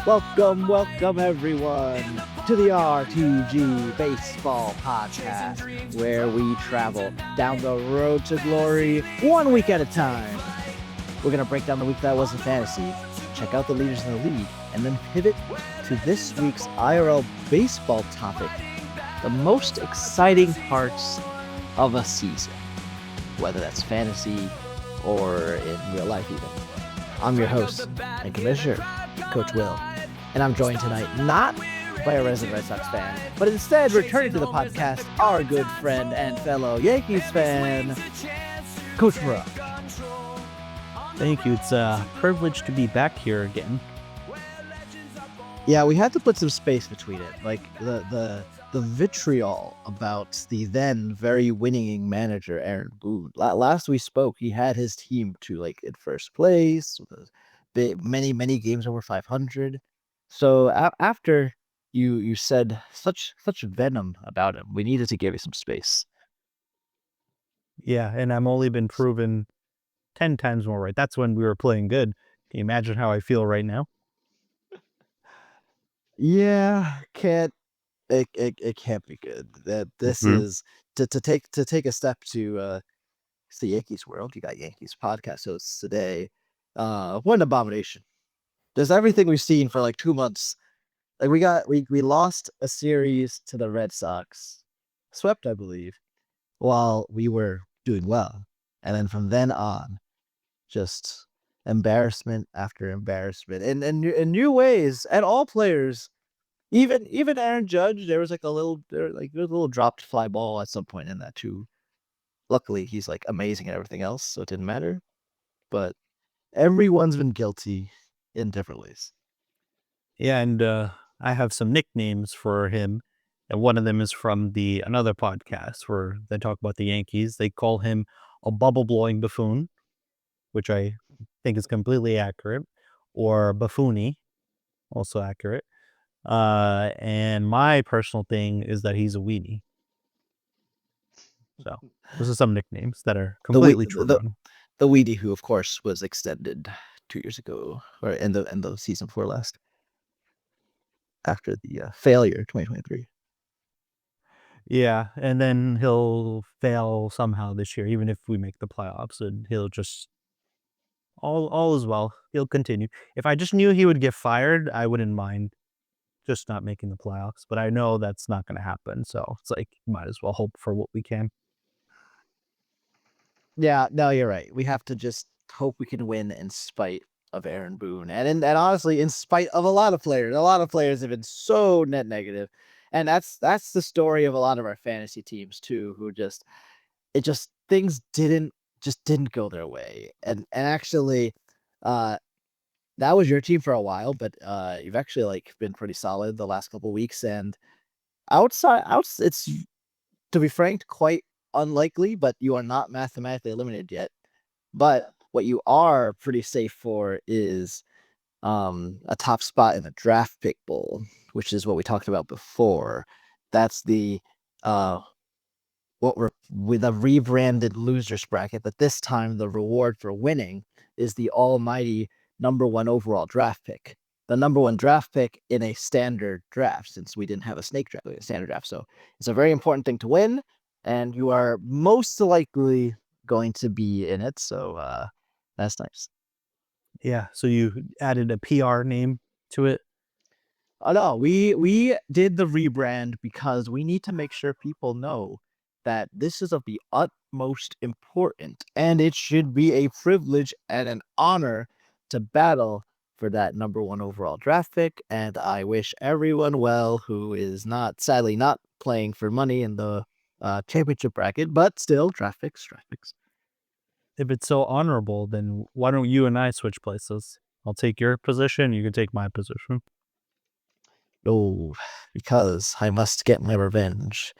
Welcome everyone to the R2G Baseball Podcast, where we travel down the road to glory 1 week at a time. We're going to break down the week that was in fantasy, check out the leaders in the league, and then pivot to this week's IRL baseball topic, the most exciting parts of a season, whether that's fantasy or in real life even. I'm your host and commissioner, Coach Will. And I'm joined tonight not by a resident Red Sox fan, but instead returning to the podcast, our good friend and fellow Yankees fan, Coach Viraj. Thank you. It's a privilege to be back here again. Yeah, we had to put some space between it. Like the vitriol about the then very winning manager Aaron Boone. Last we spoke, he had his team to in first place, many games over 500. So after you said such venom about him, we needed to give you some space. Yeah, and I'm only been proven 10 times more right. That's when we were playing good. Can you imagine how I feel right now? Yeah, it can't be good. That this is to take a step to it's the Yankees world. You got Yankees podcast hosts today. What an abomination. Just everything we've seen for 2 months. We lost a series to the Red Sox, swept, I believe, while we were doing well. And then from then on, just embarrassment after embarrassment. And in new ways, and all players, even Aaron Judge, there was a little dropped fly ball at some point in that too. Luckily, he's amazing at everything else, so it didn't matter. But everyone's been guilty in different ways. Yeah, and I have some nicknames for him. And one of them is from another podcast where they talk about the Yankees. They call him a bubble blowing buffoon, which I think is completely accurate, or buffoony, also accurate. And my personal thing is that he's a weenie. So those are some nicknames that are completely true. The Weedy, who of course was extended 2 years ago, or in the season before last, after the failure 2023. Yeah, and then he'll fail somehow this year, even if we make the playoffs, and he'll just all is well. He'll continue. If I just knew he would get fired, I wouldn't mind just not making the playoffs. But I know that's not going to happen, so it's might as well hope for what we can. Yeah, no, you're right. We have to just hope we can win in spite of Aaron Boone, and honestly, in spite of a lot of players. A lot of players have been so net negative, and that's the story of a lot of our fantasy teams too, who things didn't go their way, and actually, that was your team for a while, but you've actually been pretty solid the last couple weeks, and it's, to be frank, quite unlikely, but you are not mathematically eliminated yet. But what you are pretty safe for is a top spot in the draft pick bowl, which is what we talked about before. That's the what we're with a rebranded losers bracket, but this time the reward for winning is the almighty number 1 overall draft pick. The number 1 draft pick in a standard draft, since we didn't have a snake draft, a standard draft. So it's a very important thing to win, and you are most likely going to be in it. So that's nice. Yeah, so you added a PR name to it. Oh no, we did the rebrand because we need to make sure people know that this is of the utmost important, and it should be a privilege and an honor to battle for that number 1 overall draft pick. And I wish everyone well who is sadly not playing for money in the championship bracket, but still draft picks. If it's so honorable, then why don't you and I switch places? I'll take your position, you can take my position. Oh, because I must get my revenge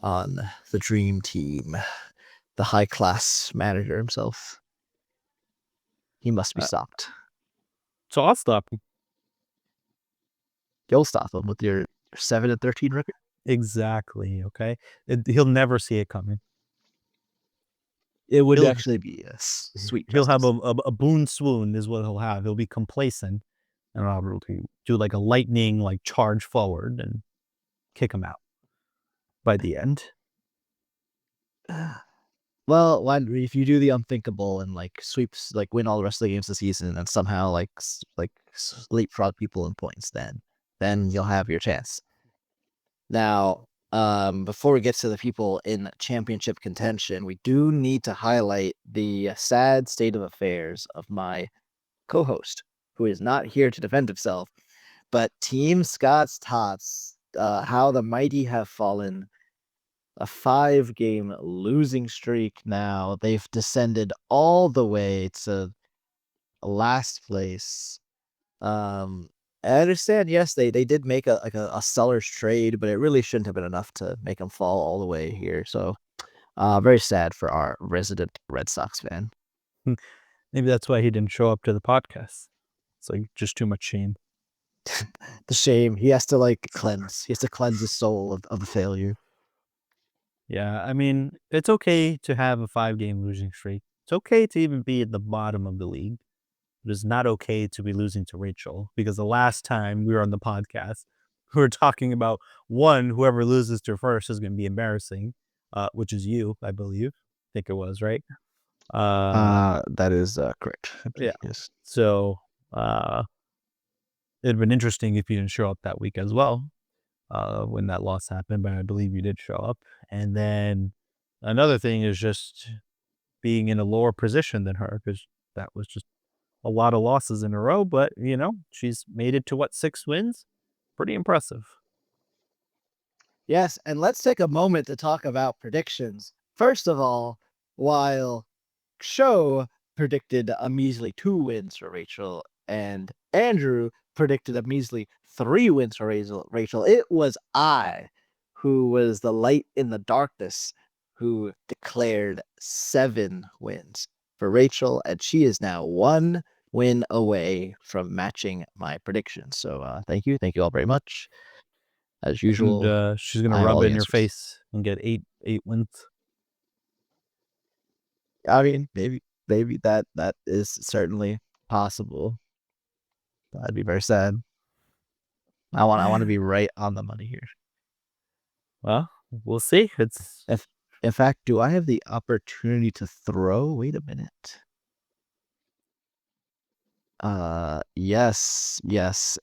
on the dream team, the high class manager himself. He must be stopped. So I'll stop him. You'll stop him with your 7-13 record. Exactly. Okay. He'll never see it coming. It would actually be a sweet. He'll have a Boone swoon is what he'll have. He'll be complacent and I'll really do like a lightning like charge forward and kick him out by the end. Well, why if you do the unthinkable and like sweeps, like win all the rest of the games this season, and somehow like leapfrog people in points, then you'll have your chance. Now, before we get to the people in championship contention, we do need to highlight the sad state of affairs of my co-host, who is not here to defend himself, but Team Scott's Tots. How the mighty have fallen. A 5-game losing streak now. They've descended all the way to last place. I understand, yes, they did make a seller's trade, but it really shouldn't have been enough to make them fall all the way here. So very sad for our resident Red Sox fan. Maybe that's why he didn't show up to the podcast. It's like just too much shame. The shame. He has to like cleanse. He has to cleanse his soul of the failure. Yeah, I mean, it's okay to have a 5-game losing streak. It's okay to even be at the bottom of the league. It is not okay to be losing to Rachel, because the last time we were on the podcast, we were talking about whoever loses to first is going to be embarrassing, which is you, I believe. I think it was, right? That is correct. Yeah. Yes. So it'd been interesting if you didn't show up that week as well, when that loss happened, but I believe you did show up. And then another thing is just being in a lower position than her, because that was just a lot of losses in a row. But, she's made it to 6 wins? Pretty impressive. Yes, and let's take a moment to talk about predictions. First of all, while Show predicted a measly 2 wins for Rachel, and Andrew predicted a measly 3 wins for Rachel, it was I who was the light in the darkness who declared 7 wins for Rachel, and she is now 1 win away from matching my prediction. So thank you all very much. As And usual, she's going to I have rub all it the in your answers. face and get eight wins. I mean, maybe that is certainly possible. That'd be very sad. I want to be right on the money here. Well, we'll see. It's If in fact, do I have the opportunity to throw? Wait a minute. Yes.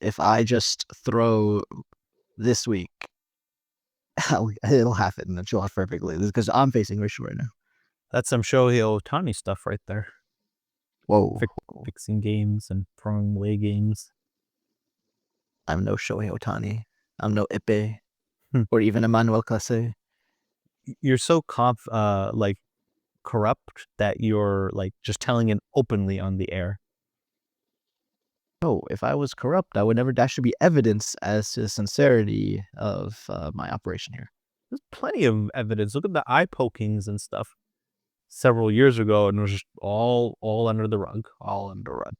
If I just throw this week, it'll happen. She'll have perfectly because I'm facing Rachel right now. That's some Shohei Ohtani stuff right there. Whoa. Fixing games and throwing away games. I'm no Shohei Ohtani. I'm no Ipe Hmm. or even Emmanuel Clase. You're so like corrupt that you're like just telling it openly on the air. Oh, if I was corrupt, I would never. That should be evidence as to the sincerity of my operation here. There's plenty of evidence. Look at the eye pokings and stuff several years ago, and it was just all under the rug. All under the rug.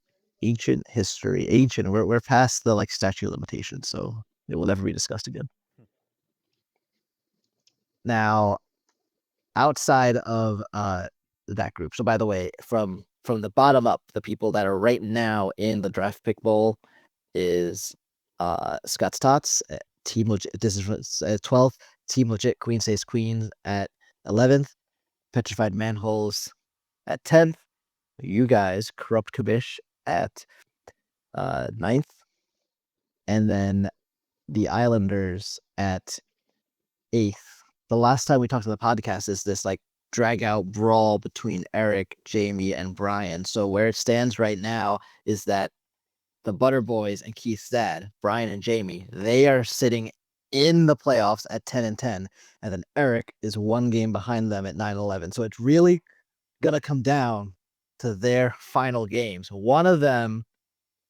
Ancient history, ancient. We're past the like statute of limitations, so it will never be discussed again. Now, outside of that group. So, by the way, from the bottom up, the people that are right now in the draft pick bowl is Scott's Tots, Team Legit. This is 12th. Team Legit Queen Stays Queen at 11th. Petrified Manholes at 10th. You guys, Corrupt Kabish at 9th. And then the Islanders at 8th. The last time we talked on the podcast is this like drag out brawl between Eric, Jamie, and Brian. So where it stands right now is that the Butter Boys and Keith's dad, Brian and Jamie, they are sitting in the playoffs at 10-10, and then Eric is 1 game behind them at 9-11. So it's really gonna come down to their final games. One of them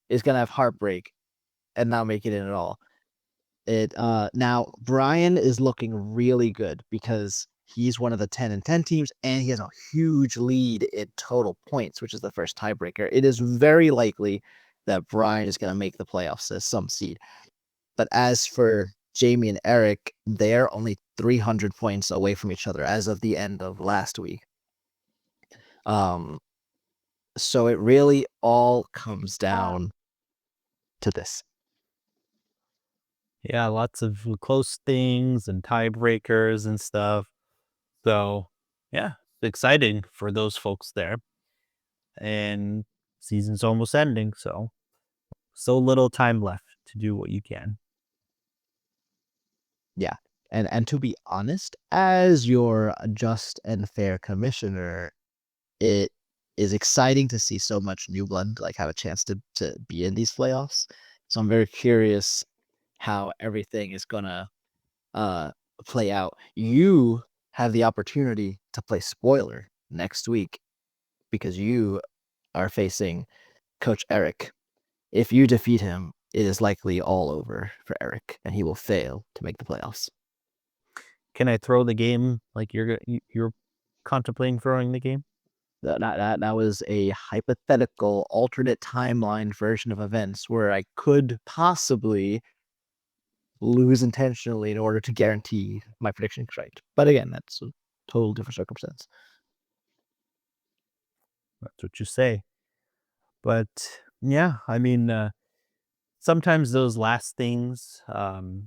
is gonna have heartbreak and not make it in at all. Now Brian is looking really good because he's one of the 10-10 teams, and he has a huge lead in total points, which is the first tiebreaker. It is very likely that Brian is going to make the playoffs as some seed. But as for Jamie and Eric, they're only 300 points away from each other as of the end of last week. So it really all comes down to this. Yeah, lots of close things and tiebreakers and stuff. So, yeah, exciting for those folks there. And season's almost ending, so little time left to do what you can. Yeah. And to be honest, as your just and fair commissioner, it is exciting to see so much new blood like have a chance to be in these playoffs. So I'm very curious how everything is gonna uh play out. You have the opportunity to play spoiler next week because you are facing Coach Eric. If you defeat him, it is likely all over for Eric, and he will fail to make the playoffs. Can I throw the game like you're contemplating throwing the game? That was a hypothetical alternate timeline version of events where I could possibly lose intentionally in order to guarantee my prediction correct. But again, that's a total different circumstance. That's what you say. But yeah, I mean, sometimes those last things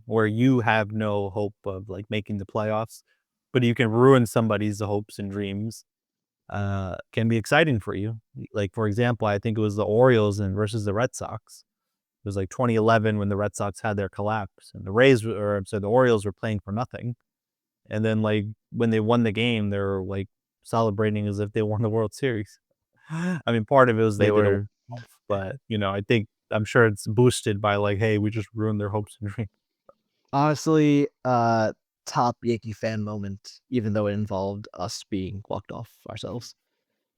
where you have no hope of like making the playoffs, but you can ruin somebody's hopes and dreams, can be exciting for you. Like for example, I think it was the Orioles and versus the Red Sox. It was like 2011 when the Red Sox had their collapse, and the the Orioles were playing for nothing. And then like when they won the game, they were like celebrating as if they won the World Series. I mean, part of it was They they did a were but, I'm sure it's boosted by like, "Hey, we just ruined their hopes and dreams." honestly top Yankee fan moment, even though it involved us being walked off ourselves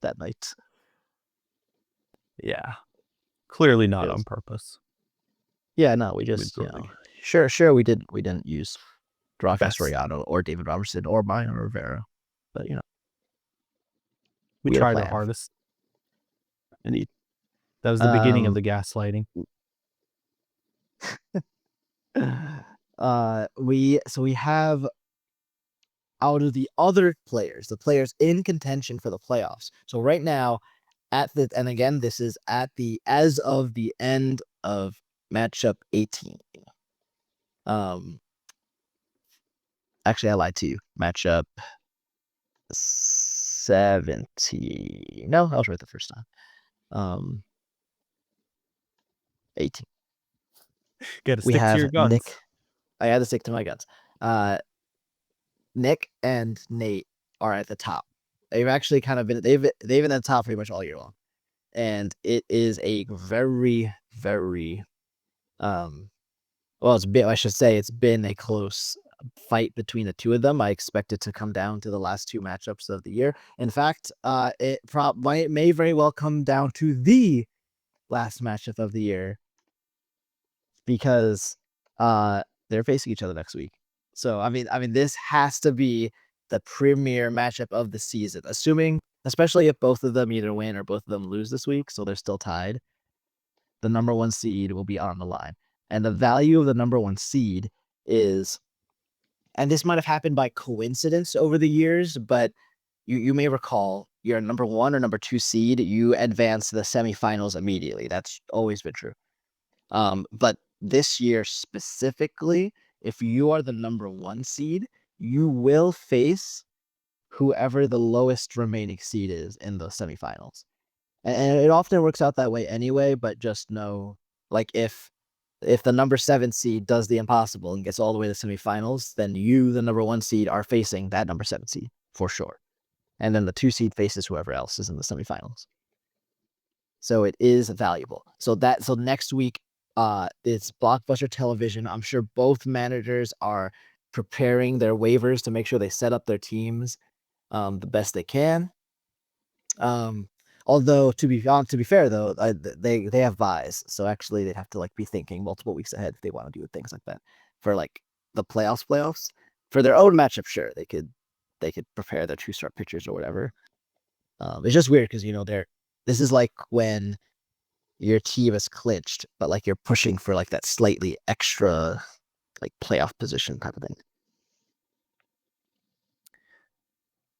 that night. Yeah, clearly It not on was purpose. yeah, no, we We'd just, throw the game. sure we didn't use Rocky Best. Soriano or David Robertson or Mariano Rivera, but We we had a tried our plan. hardest. Indeed. That was the beginning of Um the gaslighting. we have out of the other players, the players in contention for the playoffs. So right now, and again, this is as of the end of matchup 18. Um, actually, I lied to you. Matchup 17. No, I was right the first time. 18. Gotta We stick to have your Nick. guns. I had to stick to my guns. Uh, Nick and Nate are at the top. They've actually kind of they've been at the top pretty much all year long. And it is a very, very well, I should say it's been a close fight between the two of them. I expect it to come down to the last two matchups of the year. In fact, may very well come down to the last matchup of the year because they're facing each other next week. So I mean this has to be the premier matchup of the season, assuming especially if both of them either win or both of them lose this week, so they're still tied. The number one seed will be on the line. And the value of the number one seed is, and this might have happened by coincidence over the years, but you may recall you're number one or number two seed, you advance to the semifinals immediately. That's always been true. But this year specifically, if you are the number one seed, you will face whoever the lowest remaining seed is in the semifinals. And it often works out that way anyway, but just know, like, if the number 7 seed does the impossible and gets all the way to semifinals, then you, the number 1 seed, are facing that number 7 seed for sure. And then the 2 seed faces whoever else is in the semifinals. So it is valuable. So next week, it's blockbuster television. I'm sure both managers are preparing their waivers to make sure they set up their teams the best they can. Although to be fair though, they have buys, so actually they have to like be thinking multiple weeks ahead if they want to do things like that for like the playoffs. For their own matchup, sure they could prepare their 2-start pitchers or whatever. It's just weird because this is like when your team is clinched, but like you're pushing for like that slightly extra like playoff position type of thing.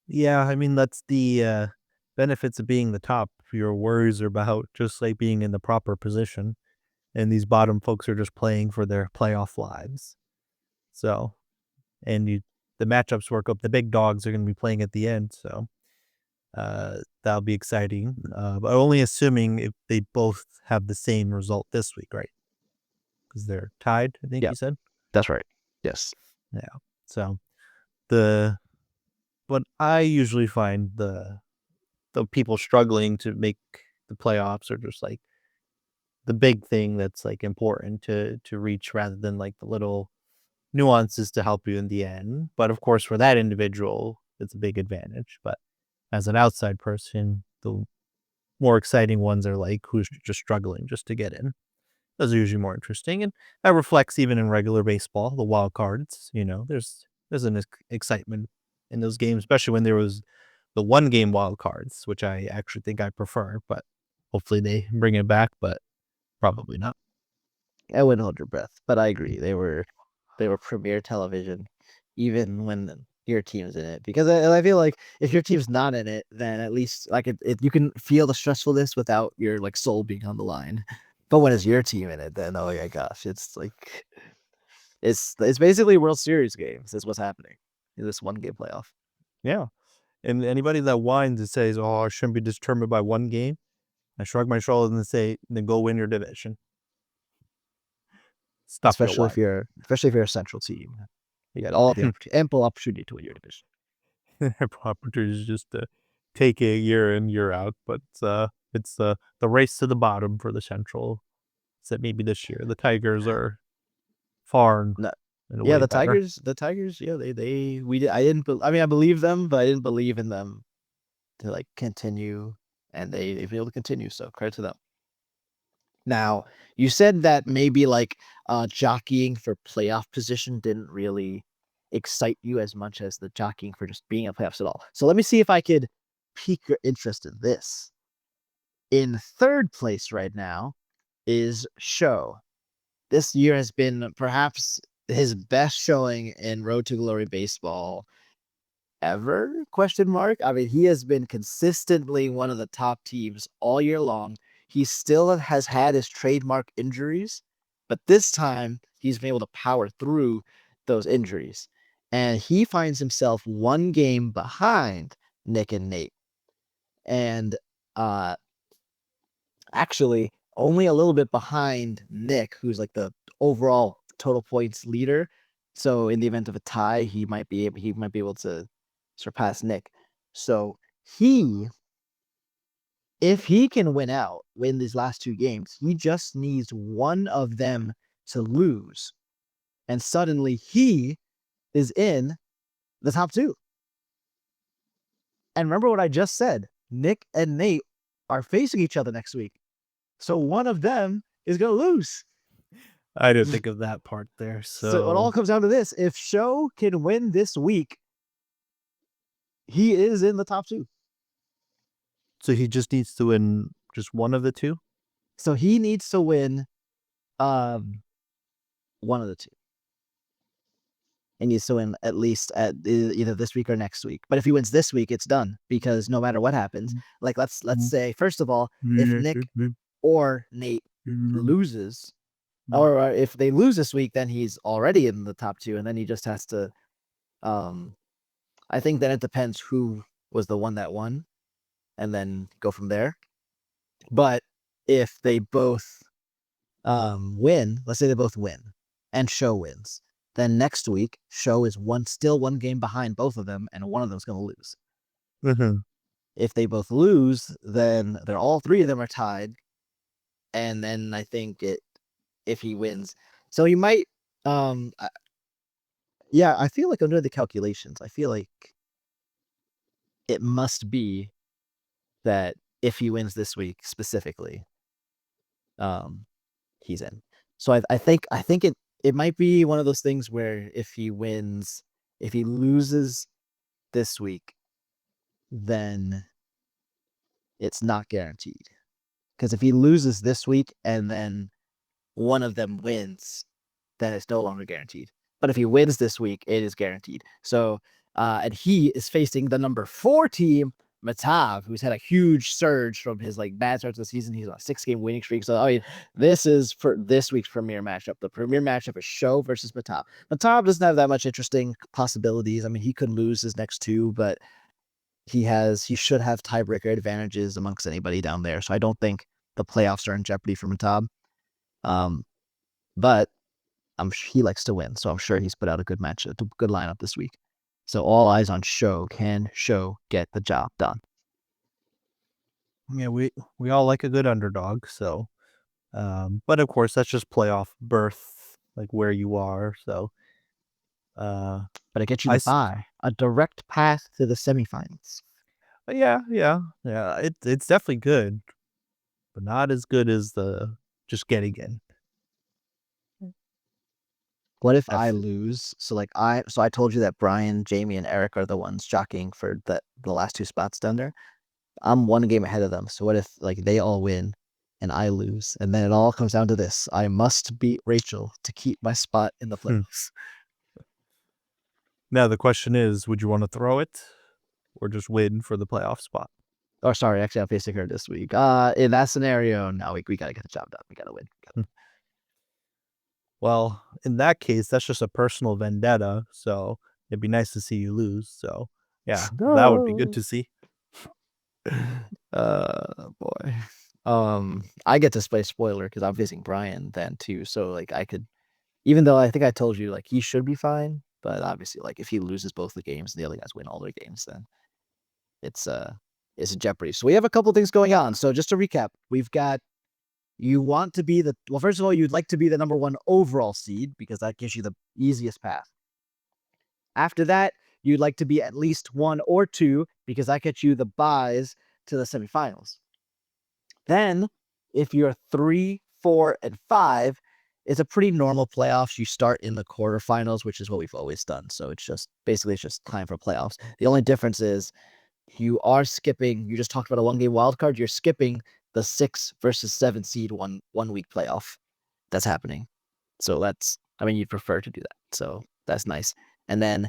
Yeah, I mean, that's the, benefits of being the top. Your worries are about just, like, being in the proper position. and these bottom folks are just playing for their playoff lives. So, and the matchups work up. The big dogs are going to be playing at the end, so that'll be exciting. But only assuming if they both have the same result this week, right? Because they're tied, I think Yeah, you said. that's right. Yes. Yeah. So what I usually find the people struggling to make the playoffs are just like the big thing that's like important to reach rather than like the little nuances to help you in the end. But of course, for that individual, it's a big advantage. But as an outside person, the more exciting ones are like who's just struggling just to get in. Those are usually more interesting, and that reflects even in regular baseball. The wild cards, there's an excitement in those games, especially when there was the one game wild cards, which I actually think I prefer. But hopefully they bring it back, but probably not. I wouldn't hold your breath, but I agree. They were premier television, even when your team's in it. Because I feel like if your team's not in it, then at least like you can feel the stressfulness without your like soul being on the line. But when it's your team in it, then oh my gosh, it's like it's basically World Series games. Is what's happening in this one game playoff. Yeah, and anybody that whines and says, "Oh, I shouldn't be determined by one game," I shrug my shoulders and say, "Then go win your division. Stop your Especially if whining." you're a central team, you got all the ample opportunity to win your division. Opportunities just to take it year in, year out, but it's the race to the bottom for the Central. Except maybe this year the Tigers are far and No, yeah, away better. The Tigers, yeah, I didn't, I mean, I believe them, but I didn't believe in them to like continue, and they've been able to continue. So credit to them. Now, you said that maybe like jockeying for playoff position didn't really excite you as much as the jockeying for just being in playoffs at all. So let me see if I could pique your interest in this. In third place right now is Show. This year has been perhaps his best showing in Road to Glory baseball ever? Question mark. I mean, he has been consistently one of the top teams all year long. He still has had his trademark injuries, but this time he's been able to power through those injuries. And he finds himself one game behind Nick and Nate. And uh actually only a little bit behind Nick, who's like the overall total points leader. So in the event of a tie, he might be able to surpass Nick. So he if he can win these last two games, he just needs one of them to lose. And suddenly he is in the top two. And remember what I just said. Nick and Nate are facing each other next week. So one of them is going to lose. I didn't think of that part there. So it all So comes down to this. If Show can win this week, he is in the top two. he just needs to win just one of the two. So he needs to win one of the two. And needs to win at least at either this week or next week. But if he wins this week, it's done because no matter what happens, like let's say first of all, if Nick or Nate loses, or if they lose this week, then he's already in the top two, and then he just has to. I think then it depends who was the one that won, and then go from there. But if they both win, let's say they both win, and Show wins, then next week Show is still one game behind both of them, and one of them's going to lose. Mm-hmm. If they both lose, then they're all three of them are tied, and then I think if he wins, so he might. Yeah, I feel like under the calculations, I feel like it must be that if he wins this week specifically, he's in. So I think it might be one of those things where if he loses this week, then it's not guaranteed. Because if he loses this week and then one of them wins, then it's no longer guaranteed. But if he wins this week, it is guaranteed. So and he is facing the number 4 team Matav, who's had a huge surge from his like bad start to the season. He's on a 6-game winning streak. So I mean, this is for this week's premier matchup. The premier matchup is Show versus Matav. Matav doesn't have that much interesting possibilities. I mean, he could lose his next two, but he should have tiebreaker advantages amongst anybody down there. So I don't think the playoffs are in jeopardy for Matav. But he likes to win, so I'm sure he's put out a good match, a good lineup this week. So all eyes on Show. Can Show get the job done? Yeah, we all like a good underdog. So, but of course, that's just playoff berth, like where you are. So, But it gets you I the s- bye, a direct path to the semifinals. yeah. It's definitely good, but not as good as the just getting in. What if I F- lose? So I told you that Brian, Jamie, and Eric are the ones jockeying for the last two spots down there. I'm one game ahead of them. So what if like they all win and I lose? And then it all comes down to this. I must beat Rachel to keep my spot in the Hmm. playoffs. Now the question is, would you want to throw it or just win for the playoff spot? Or sorry, actually I'm facing her this week. In that scenario, no, we gotta get the job done. We gotta win. Hmm. Well, in that case, that's just a personal vendetta. So it'd be nice to see you lose. So yeah, that would be good No. to see. Boy. I get to play spoiler because I'm facing Brian then too. So like I could, even though I think I told you like he should be fine, but obviously like if he loses both the games and the other guys win all their games, then it's it's a jeopardy. So we have a couple things going on. So just to recap, we've got you want to be well, first of all, you'd like to be the number one overall seed because that gives you the easiest path. After that, you'd like to be at least 1 or 2 because that gets you the buys to the semifinals. Then, if you're 3, 4, and 5, it's a pretty normal playoffs. You start in the quarterfinals, which is what we've always done. So it's just time for playoffs. The only difference is you are skipping. You just talked about a 1-game wild card. You're skipping the 6 versus 7 seed 1 week playoff that's happening. So I mean, you'd prefer to do that. So that's nice. And then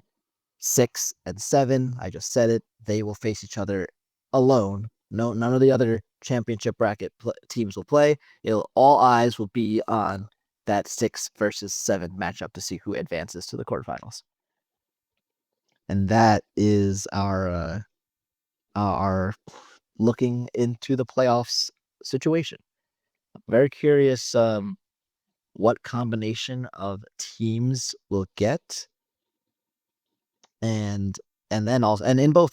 6 and 7, I just said it, they will face each other alone. No, none of the other championship bracket teams will play. All eyes will be on that 6 versus 7 matchup to see who advances to the quarterfinals. And that is our looking into the playoffs situation. I'm very curious what combination of teams we'll get, and then also in both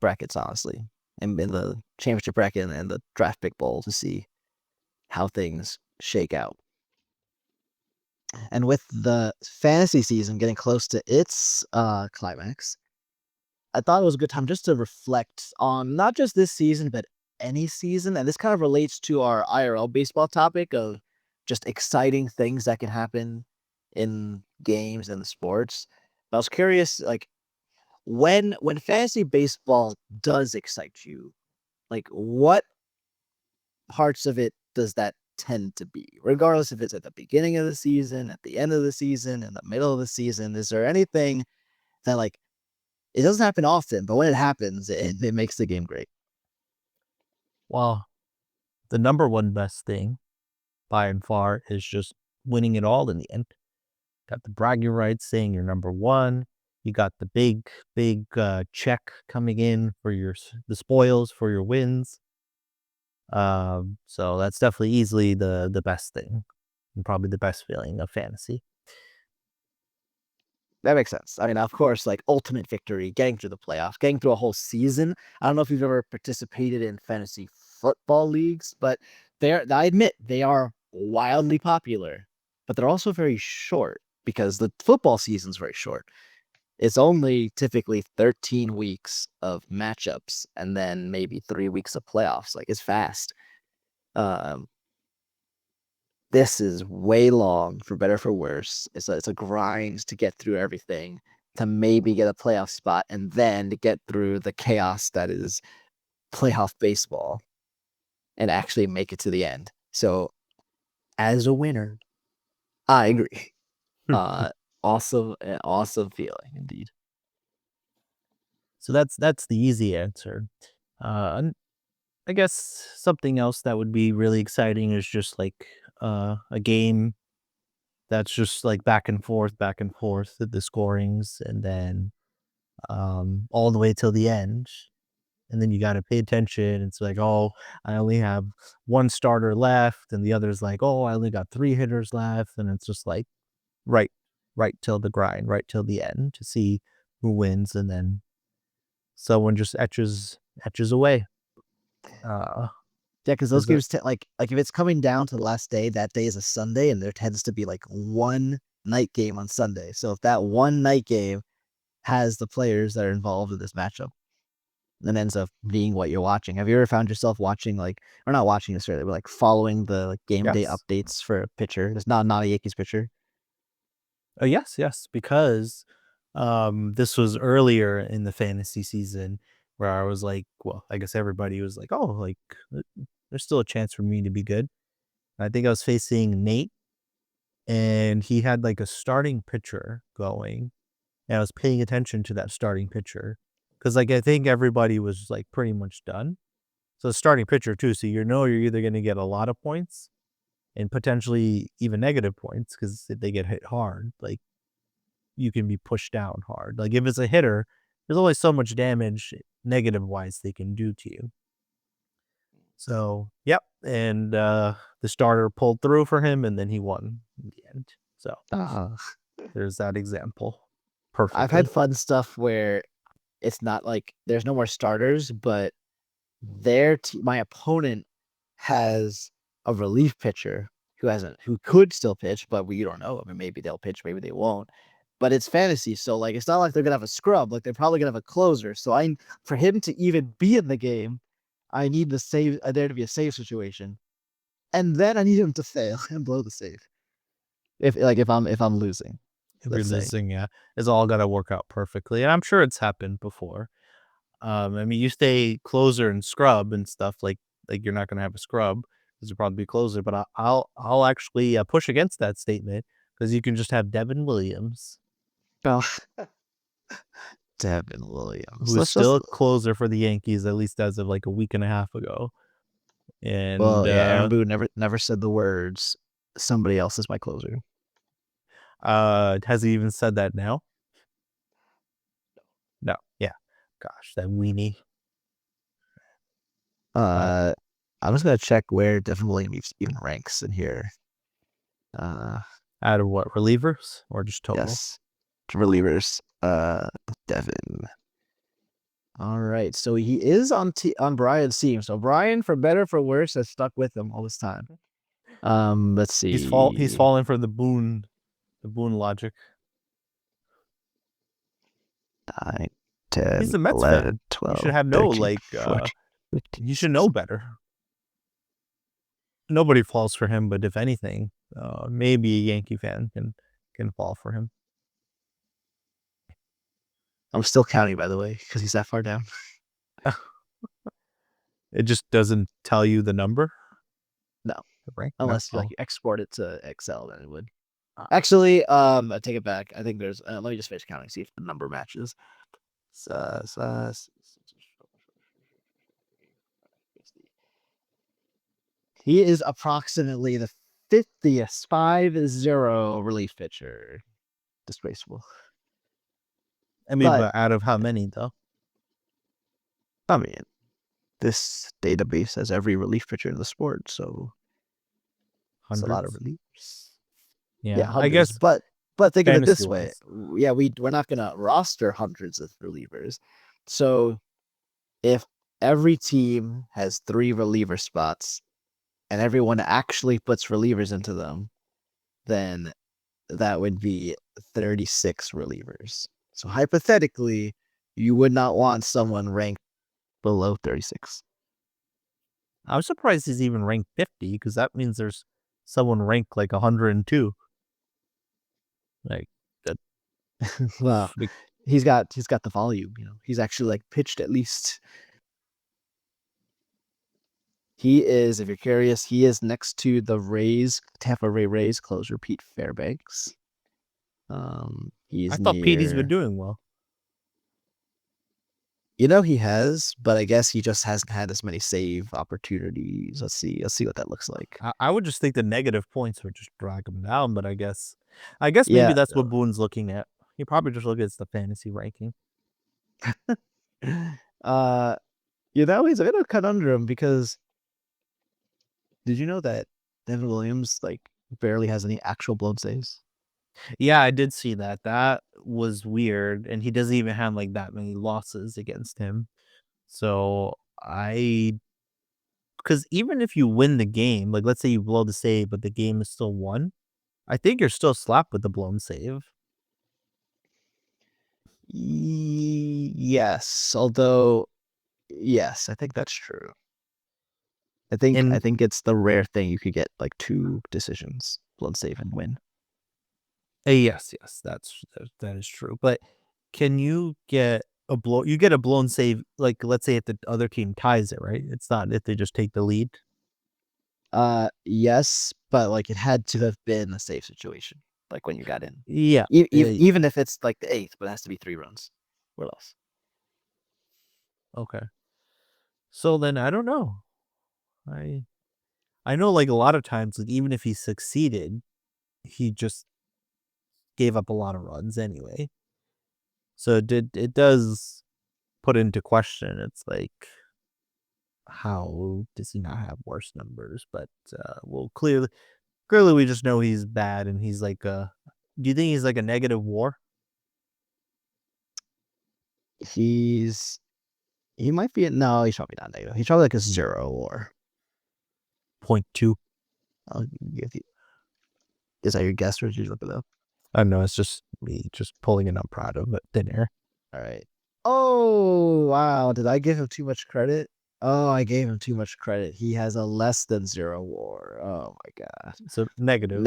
brackets, honestly, in the championship bracket and the draft pick bowl to see how things shake out. And with the fantasy season getting close to its climax, I thought it was a good time just to reflect on not just this season, but any season. And this kind of relates to our IRL baseball topic of just exciting things that can happen in games and sports. But I was curious, like when fantasy baseball does excite you, like what parts of it does that tend to be? Regardless if it's at the beginning of the season, at the end of the season, in the middle of the season, is there anything that like it doesn't happen often, but when it happens, it makes the game great. Well, the number one best thing by and far is just winning it all in the end. Got the bragging rights saying you're number one. You got the big check coming in for the spoils for your wins. So that's definitely easily the best thing and probably the best feeling of fantasy. That makes sense. I mean, of course, like ultimate victory, getting through the playoffs, getting through a whole season. I don't know if you've ever participated in fantasy football leagues, but I admit they are wildly popular, but they're also very short because the football season's very short. It's only typically 13 weeks of matchups and then maybe 3 weeks of playoffs. Like it's fast. Um, this is way long, for better for worse. It's a grind to get through everything to maybe get a playoff spot and then to get through the chaos that is playoff baseball and actually make it to the end. So as a winner, I agree. Uh, awesome, an awesome feeling indeed. So that's the easy answer. And I guess something else that would be really exciting is just like a game that's just like back and forth with the scorings, and then all the way till the end. And then you got to pay attention. It's like, oh, I only have one starter left, and the other's like, oh, I only got three hitters left, and it's just like right, right till the grind, right till the end to see who wins, and then someone just etches away. Uh, Yeah, because those is it? games like if it's coming down to the last day, that day is a Sunday, and there tends to be like one night game on Sunday. So if that one night game has the players that are involved in this matchup, and ends up being what you're watching. Have you ever found yourself watching or not watching necessarily, but like following the game day Yes. updates for a pitcher? It's not a Yankees pitcher. Yes, yes, because this was earlier in the fantasy season where I was like, well, I guess everybody was like, oh, like there's still a chance for me to be good. I think I was facing Nate, and he had like a starting pitcher going, and I was paying attention to that starting pitcher because like I think everybody was like pretty much done. So starting pitcher too, so you're either going to get a lot of points and potentially even negative points because if they get hit hard, like you can be pushed down hard. Like if it's a hitter, there's only so much damage negative wise they can do to you. So yep, and the starter pulled through for him, and then he won in the end. So Uh, there's that example, I've had perfectly. fun stuff where it's not like there's no more starters, but my opponent has a relief pitcher who could still pitch, but we don't know. I mean, maybe they'll pitch, maybe they won't. But it's fantasy, so like it's not like they're gonna have a scrub. Like they're probably gonna have a closer. So for him to even be in the game, I need there to be a save situation, and then I need him to fail and blow the save. If I'm losing, If you're let's say. losing, yeah, it's all got to work out perfectly, and I'm sure it's happened before. I mean, you stay closer and scrub and stuff like you're not gonna have a scrub because you'll probably be closer. But I'll actually push against that statement because you can just have Devin Williams, Oh, Devin Williams. who is Let's still just. a closer for the Yankees, at least as of like a week and a half ago. And Well, yeah. Aaron Boone never said the words. Somebody else is my closer. has he even said that now? No. Yeah. Gosh, that weenie. Uh, Uh, I'm just gonna check where Devin Williams even ranks in here. Uh, out of what, relievers or just total? yes, relievers. Devin. All right, so he is on Brian's team. So Brian, for better for worse, has stuck with him all this time. Let's He's see. fallen for the Boone logic. 9, He's 10, a Mets 11, fan. You should 12, have no 13, like 14, 15, you should know 16. better. Nobody falls for him, but if anything, maybe a Yankee fan can fall for him. I'm still counting, by the way, because he's that far down. It just doesn't tell you the number, No, the rank. No. unless you Oh, you export it to Excel, then it would. uh, Actually, I take it back. I think there's. Let me just finish counting, see if the number matches. So, he is approximately the 50th 5-0 relief pitcher. Disgraceful. I mean, But but out of how many though? I mean, this database has every relief pitcher in the sport, so it's a lot of Hundreds. reliefs. Yeah, Yeah, I hundreds. guess But think of it fantasy this way. wise. Yeah, we're not gonna roster hundreds of relievers. So if every team has 3 reliever spots and everyone actually puts relievers into them, then that would be 36 relievers. So hypothetically, you would not want someone ranked below 36. I'm surprised he's even ranked 50 because that means there's someone ranked like 102. Like that. Well, he's got the volume, He's actually like pitched at least. He is, if you're curious, he is next to the Tampa Rays closer, Pete Fairbanks. I He's thought Petey's been near. doing well. You know he has, but I guess he just hasn't had as many save opportunities. Let's see. Let's see what that looks like. I would just think the negative points would just drag him down, but I guess maybe Yeah. that's what Boone's looking at. He probably just look at the fantasy ranking. uh, he's a bit of a conundrum because did you know that Devin Williams like barely has any actual blown saves? Yeah, I did see that. That was weird, and he doesn't even have like that many losses against him. So because even if you win the game, like let's say you blow the save, but the game is still won, I think you're still slapped with the blown save. Yes, although yes, I think that's true. I And think it's the rare thing you could get like two decisions, blown save and win. yes, yes, that is true. But can you get a blow? You get a blown save, like let's say if the other team ties it, right? It's not if they just take the lead. Yes, but like it had to have been a safe situation, like when you got in. Yeah. Even if it's like the eighth, but it has to be 3 runs or less. Okay. So then I don't know. I I know like a lot of times, like even if he succeeded, he just gave up a lot of runs anyway. So it does put into question. It's like how does he not have worse numbers? But well, clearly we just know he's bad, and he's like a. Do you think he's like a negative WAR? He's he might be no, he's probably not negative. He's probably like a 0 or 0.2. I'll give you. Is that your guess or did you look it up? I don't know. It's just me just pulling it up out of thin air. All right. Oh wow, did I give him too much credit? Oh, I gave him too much credit. He has a less than 0 war. Oh my god. So negative.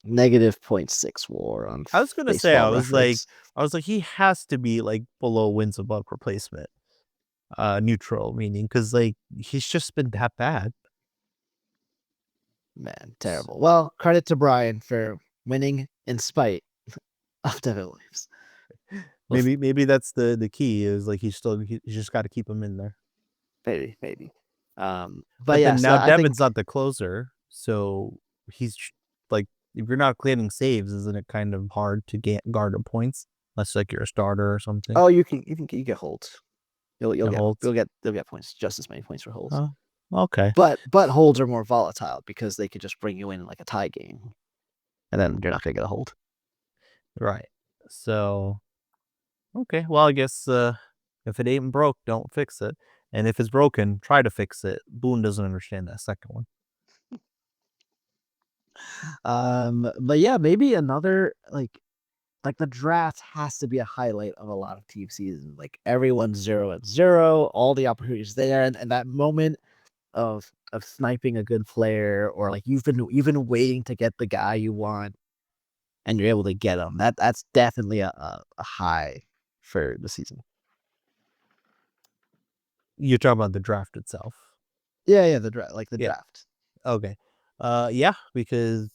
Negative .6 war on I was gonna say baseball reference. I was like he has to be like below wins above replacement. Neutral meaning because like he's just been that bad. Man, terrible. Well, credit to Brian for winning in spite of Devin Williams. Well, Maybe that's the key is like you just got to keep him in there. maybe. But But yeah, then so now I think Devin's not the closer, so like if you're not clearing saves, isn't it kind of hard to get guard the points unless like you're a starter or something? oh you get holds. It holds. You'll get points, just as many points for holds. Oh, okay, But holds are more volatile because they could just bring you in like a tie game, and then you're not gonna get a hold. right. So okay, well I guess if it ain't broke, don't fix it, and if it's broken, try to fix it. Boone doesn't understand that second one. But yeah, maybe another like the draft has to be a highlight of a lot of team seasons. Like everyone's 0-0, all the opportunities there, and that moment of sniping a good player, or like you've been waiting to get the guy you want, and you're able to get him. That's definitely a high for the season. You're talking about the draft itself. Yeah, the draft, like the Yeah. draft. Okay. Yeah, because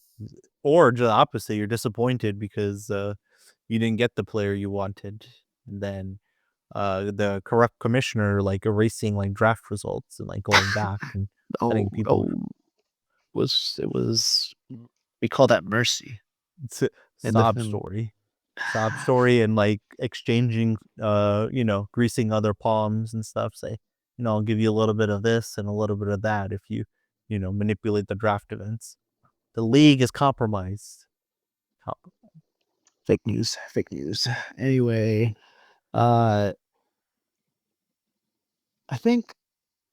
or the opposite, you're disappointed because you didn't get the player you wanted. And then the corrupt commissioner like erasing like draft results and like going back and Oh, letting people oh, it was we call that mercy it's a in the sob in, story. Sob story and like exchanging greasing other palms and stuff. Say, I'll give you a little bit of this and a little bit of that if you, manipulate the draft events. The league is compromised. fake news, fake news. Anyway, uh, I think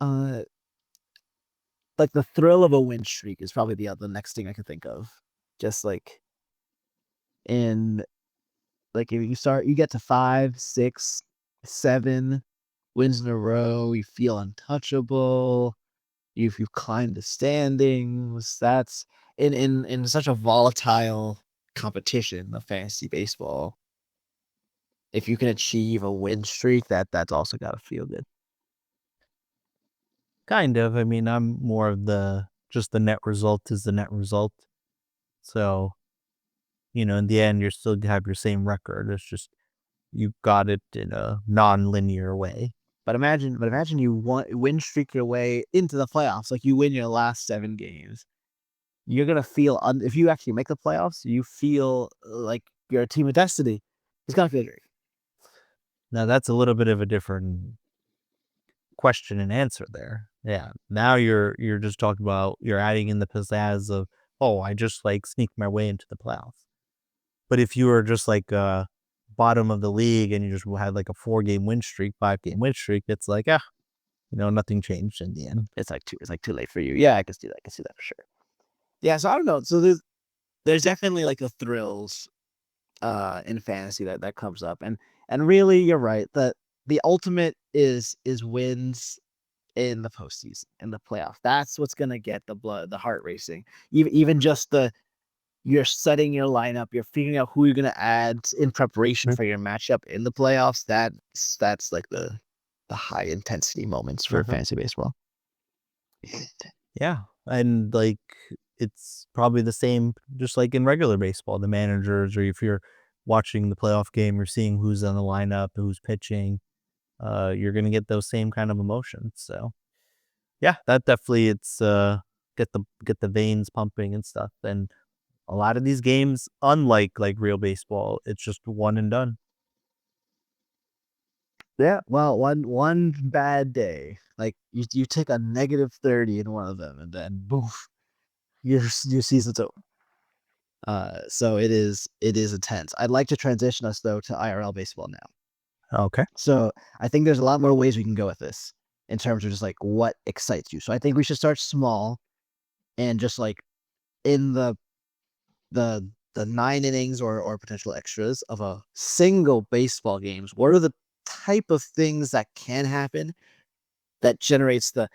uh like the thrill of a win streak is probably the next thing I can think of. Just like in like if you get to 5, 6, 7 wins in a row, you feel untouchable. You've climbed the standings. That's in such a volatile competition of fantasy baseball. If you can achieve a win streak, that's also gotta feel good. Kind of. I mean, I'm more of just the net result is the net result. So, in the end, you're still have your same record. It's just you got it in a non-linear way. But imagine you win streak your way into the playoffs, like you win your last 7 games. You're gonna feel if you actually make the playoffs, you feel like you're a team of destiny. It's gonna feel great. Now that's a little bit of a different question and answer there. Yeah. Now you're just talking about you're adding in the pizzazz of, oh, I just like sneaked my way into the playoffs. But if you were just like bottom of the league and you just had like a 4-game win streak, 5-game win streak, it's like, nothing changed in the end. It's like too late for you. Yeah, I can see that. I can see that for sure. Yeah, so I don't know. So there's definitely like the thrills in fantasy that comes up. And really you're right. The ultimate is wins in the postseason, in the playoff. That's what's gonna get the heart racing. Even just you're setting your lineup, you're figuring out who you're gonna add in preparation Mhm. for your matchup in the playoffs. That's like the high intensity moments for Uh-huh. fantasy baseball. Yeah. And like it's probably the same just like in regular baseball. The managers, or if you're watching the playoff game, you're seeing who's on the lineup, who's pitching, you're gonna get those same kind of emotions. So yeah, that definitely it's get the veins pumping and stuff. And a lot of these games, unlike like real baseball, it's just one and done. Yeah, well, one bad day, like you take a -30 in one of them, and then boof, your season's over. So it is intense. I'd like to transition us though to IRL baseball now. Okay. So I think there's a lot more ways we can go with this in terms of just like what excites you. So I think we should start small and just like in the 9 innings or potential extras of a single baseball games. What are the type of things that can happen that generates the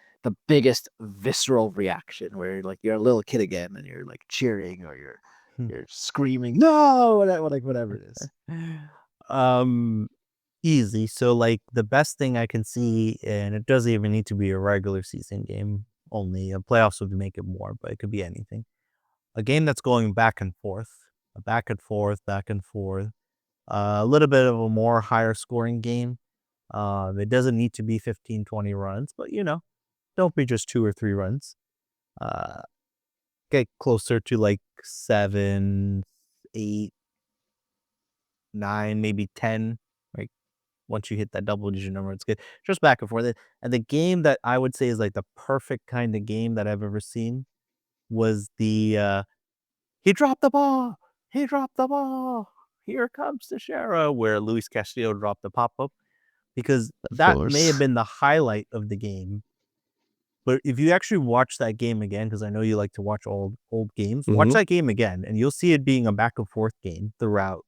biggest visceral reaction where like you're a little kid again and you're like cheering or you're screaming no whatever it is. um Easy. So like the best thing I can see, and it doesn't even need to be a regular season game only. Playoffs would make it more, but it could be anything. A game that's going back and forth, a back and forth, back and forth. A little bit of a more higher scoring game. It doesn't need to be 15, 20 runs, but don't be just 2 or 3 runs. Uh, get closer to like 7, 8, 9, maybe 10. Like once you hit that double digit number, it's good. Just back and forth. And the game that I would say is like the perfect kind of game that I've ever seen was the he dropped the ball. He dropped the ball. Here comes Teixeira, where Luis Castillo dropped the pop up, because Of that may have course. been the highlight of the game. But if you actually watch that game again, because I know you like to watch old games, watch Hmm. that game again, and you'll see it being a back and forth game throughout,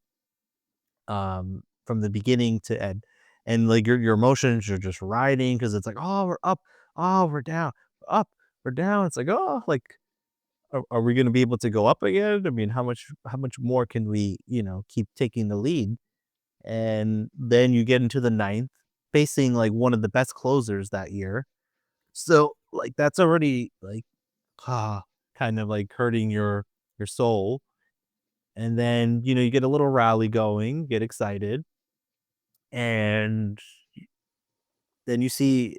from the beginning to end. And like your emotions are just riding because it's like, oh, we're up, oh, we're down, up, we're down. It's like, oh, like are we going to be able to go up again? I mean, how much more can we, keep taking the lead? And then you get into the ninth, facing like one of the best closers that year. So like that's already like ah, kind of like hurting your soul. And then you get a little rally going, get excited, and then you see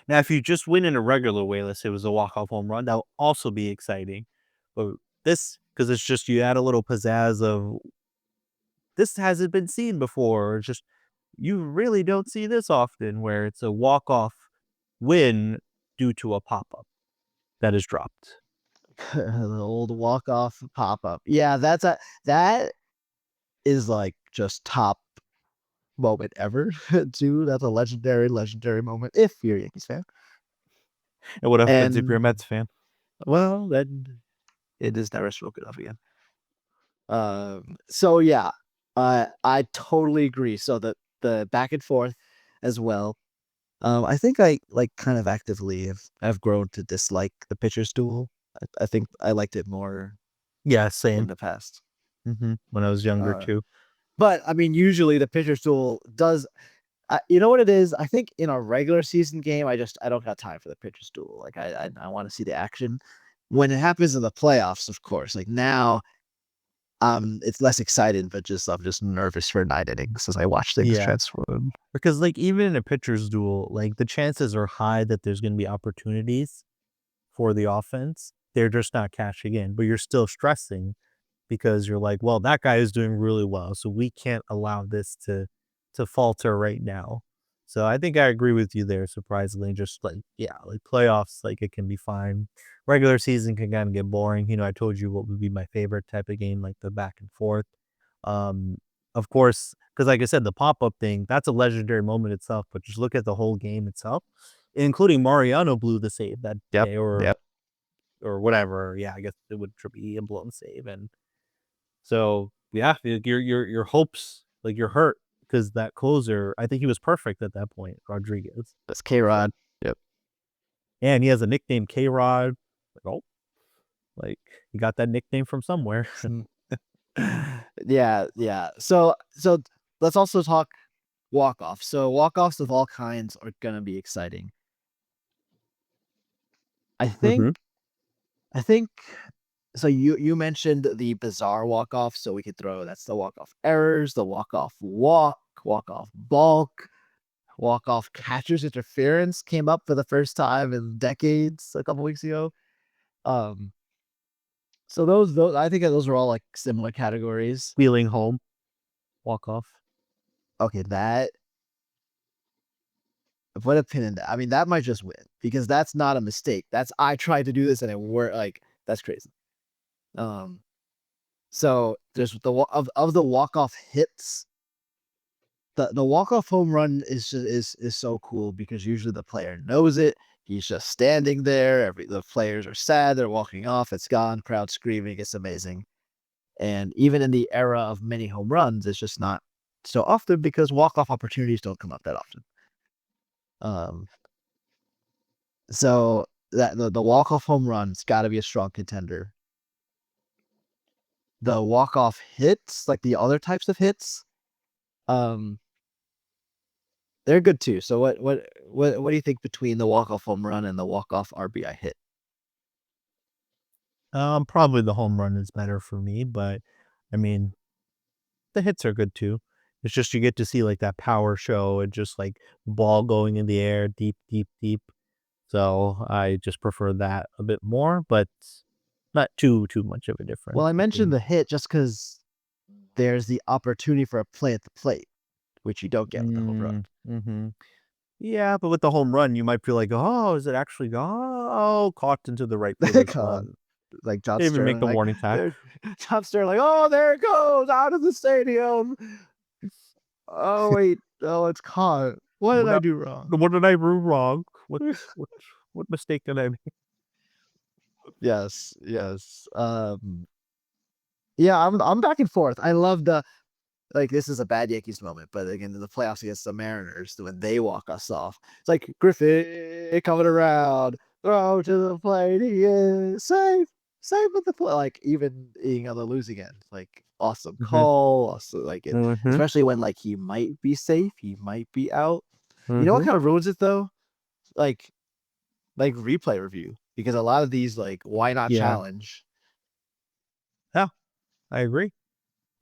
now if you just win in a regular way, let's say it was a walk off home run, that will also be exciting. But this, because it's just you add a little pizzazz of this hasn't been seen before. Or just you really don't see this often, where it's a walk off win due to a pop up that is dropped. The old walk off pop up. Yeah, that is like just top moment ever too. That's a legendary moment if you're a Yankees fan. And what happens if you're a And Mets fan? well, then it is never spoken of again. So yeah, I totally agree. So the back and forth as well. I think I like kind of actively have grown to dislike the pitcher's duel. I think I liked it more Yeah, in same. the past. When I was younger Uh, too. but I mean, usually the pitcher's duel does. You know what it is? I think in a regular season game, I don't got time for the pitcher's duel. Like I want to see the action. When it happens in the playoffs, of course. Like now, it's less excited, but I'm just nervous for 9 innings as I watch things Yeah. transform. Because, like, even in a pitcher's duel, like, the chances are high that there's gonna be opportunities for the offense. They're just not cashing in, but you're still stressing because you're like, "Well, that guy is doing really well, so we can't allow this to falter right now." So I think I agree with you there, surprisingly, just like, yeah, like playoffs, like it can be fine. Regular season can kinda get boring. I told you what would be my favorite type of game, like the back and forth. Um, of course, because like I said, the pop-up thing, that's a legendary moment itself, but just look at the whole game itself, including Mariano blew the save that Yep, day yep. or whatever. Yeah, I guess it would be a blown save, and so, yeah, your hopes, like, you're hurt because that closer, I think he was perfect at that point, Rodriguez. That's So K-Rod. Yep. and he has a nickname, K-Rod. Like, oh, like, he got that nickname from somewhere. Yeah, yeah. So let's also talk walk-offs. So walk-offs of all kinds are gonna be exciting. I think Mhm. I think so you mentioned the bizarre walk-off, so we could throw that's the walk-off errors, the walk-off walk-off balk, walk-off catcher's interference came up for the first time in decades a couple weeks ago. Um, so those I think those are all like similar categories. Wheeling home, walk off. Okay, that put a pin in that. I mean, that might just win because that's not a mistake. That's I tried to do this and it worked. Like that's crazy. Um, so there's of the walk off hits. The walk off home run is just is so cool because usually the player knows it. He's just standing there. The players are sad. They're walking off. It's gone. Crowd screaming. It's amazing. And even in the era of many home runs, it's just not so often because walk off opportunities don't come up that often. Um, So that the walk-off home run's gotta be a strong contender. The walk-off hits, like the other types of hits, um, they're good too. So what do you think between the walk-off home run and the walk-off RBI hit? Probably the home run is better for me, but, I mean, the hits are good too. It's just you get to see, like, that power show and just, like, ball going in the air deep, deep, deep. So, I just prefer that a bit more, but not too much of a Well, difference I mentioned between. the hit just because there's the opportunity for a play at the plate, which you don't get with the home run. Mhm. Yeah, but with the home run, you might feel like, "Oh, is it actually oh, caught into the right fielder's glove." Con like John They even make Sterling, the like, warning tag. there John Sterling, "Oh, there it goes out of the stadium. Oh, wait. Oh, it's caught. What did What I up do wrong?" what did I do wrong? What what mistake did I make? Yes, yes. Yeah, I'm back and forth. I love the like this is a bad Yankees moment, but again, in the playoffs against the Mariners, when they walk us off, it's like Griffey coming around, throw to the plate, he is safe, safe with the play. Like even being on the losing end, like awesome Mhm, call, also like it, mhm, especially when like he might be safe, he might be out. You know what mhm. kind of ruins it though? Like replay review because a lot of these like why not Yeah. challenge. Yeah, I agree.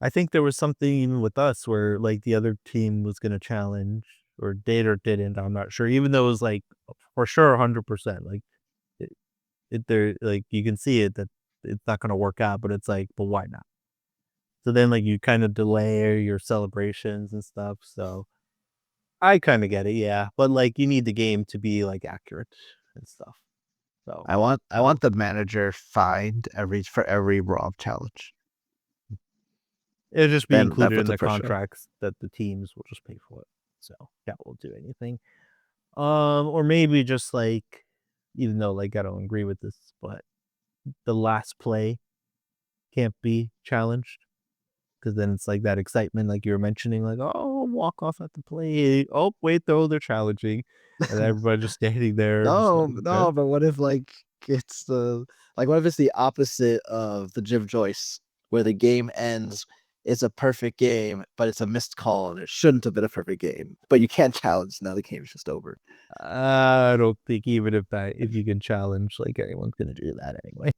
I think there was something with us where, like, the other team was gonna challenge or did or didn't, I'm not sure, even though it was, like, for sure 100%, like, it there like, you can see it that it's not gonna work out, but it's like, "But why not?" So then, like, you kinda delay your celebrations and stuff, so I kinda get it, yeah, but, like, you need the game to be, like, accurate and stuff, so, I um, want the manager fined for every wrong challenge. it'll just be Then that included puts in some the pressure. contracts that the teams will just pay for it, so that will do anything. Or maybe just, like, even though, like, I don't agree with this, but the last play can't be challenged. 'Cause then it's like that excitement like you were mentioning, like, "Oh, walk off at the plate. Oh, wait, though, they're challenging." And everybody just standing there just No, like, "Okay." no, but what if like it's the like what if it's the opposite of the Jim Joyce where the game ends, it's a perfect game, but it's a missed call and it shouldn't have been a perfect game. But you can't challenge, now the game's just over. I don't think even if you can challenge, like, anyone's gonna do that anyway.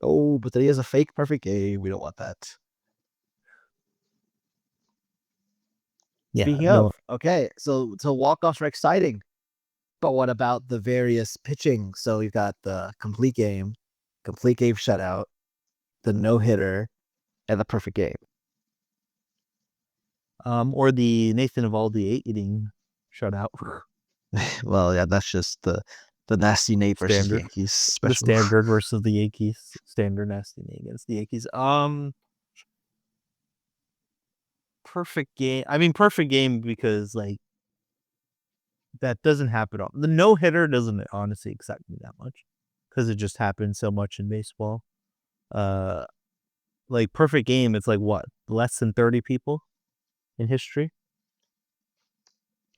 Oh, but then he has a fake perfect game. We don't want that. Yeah, Speaking no. of, okay, so walk-offs are exciting, but what about the various pitching? So we've got the complete game shutout, the no-hitter, and the perfect game. Or the Nathan Eovaldi eating shutout. Well, yeah, that's just the nasty Nate versus Standard. Yankees The special. standard versus the Yankees. Standard nasty name against the Yankees. Perfect game. I mean, perfect game because like that doesn't happen all. The no hitter doesn't honestly excite me that much because it just happens so much in baseball. Uh, like perfect game, it's like what, less than 30 people in history.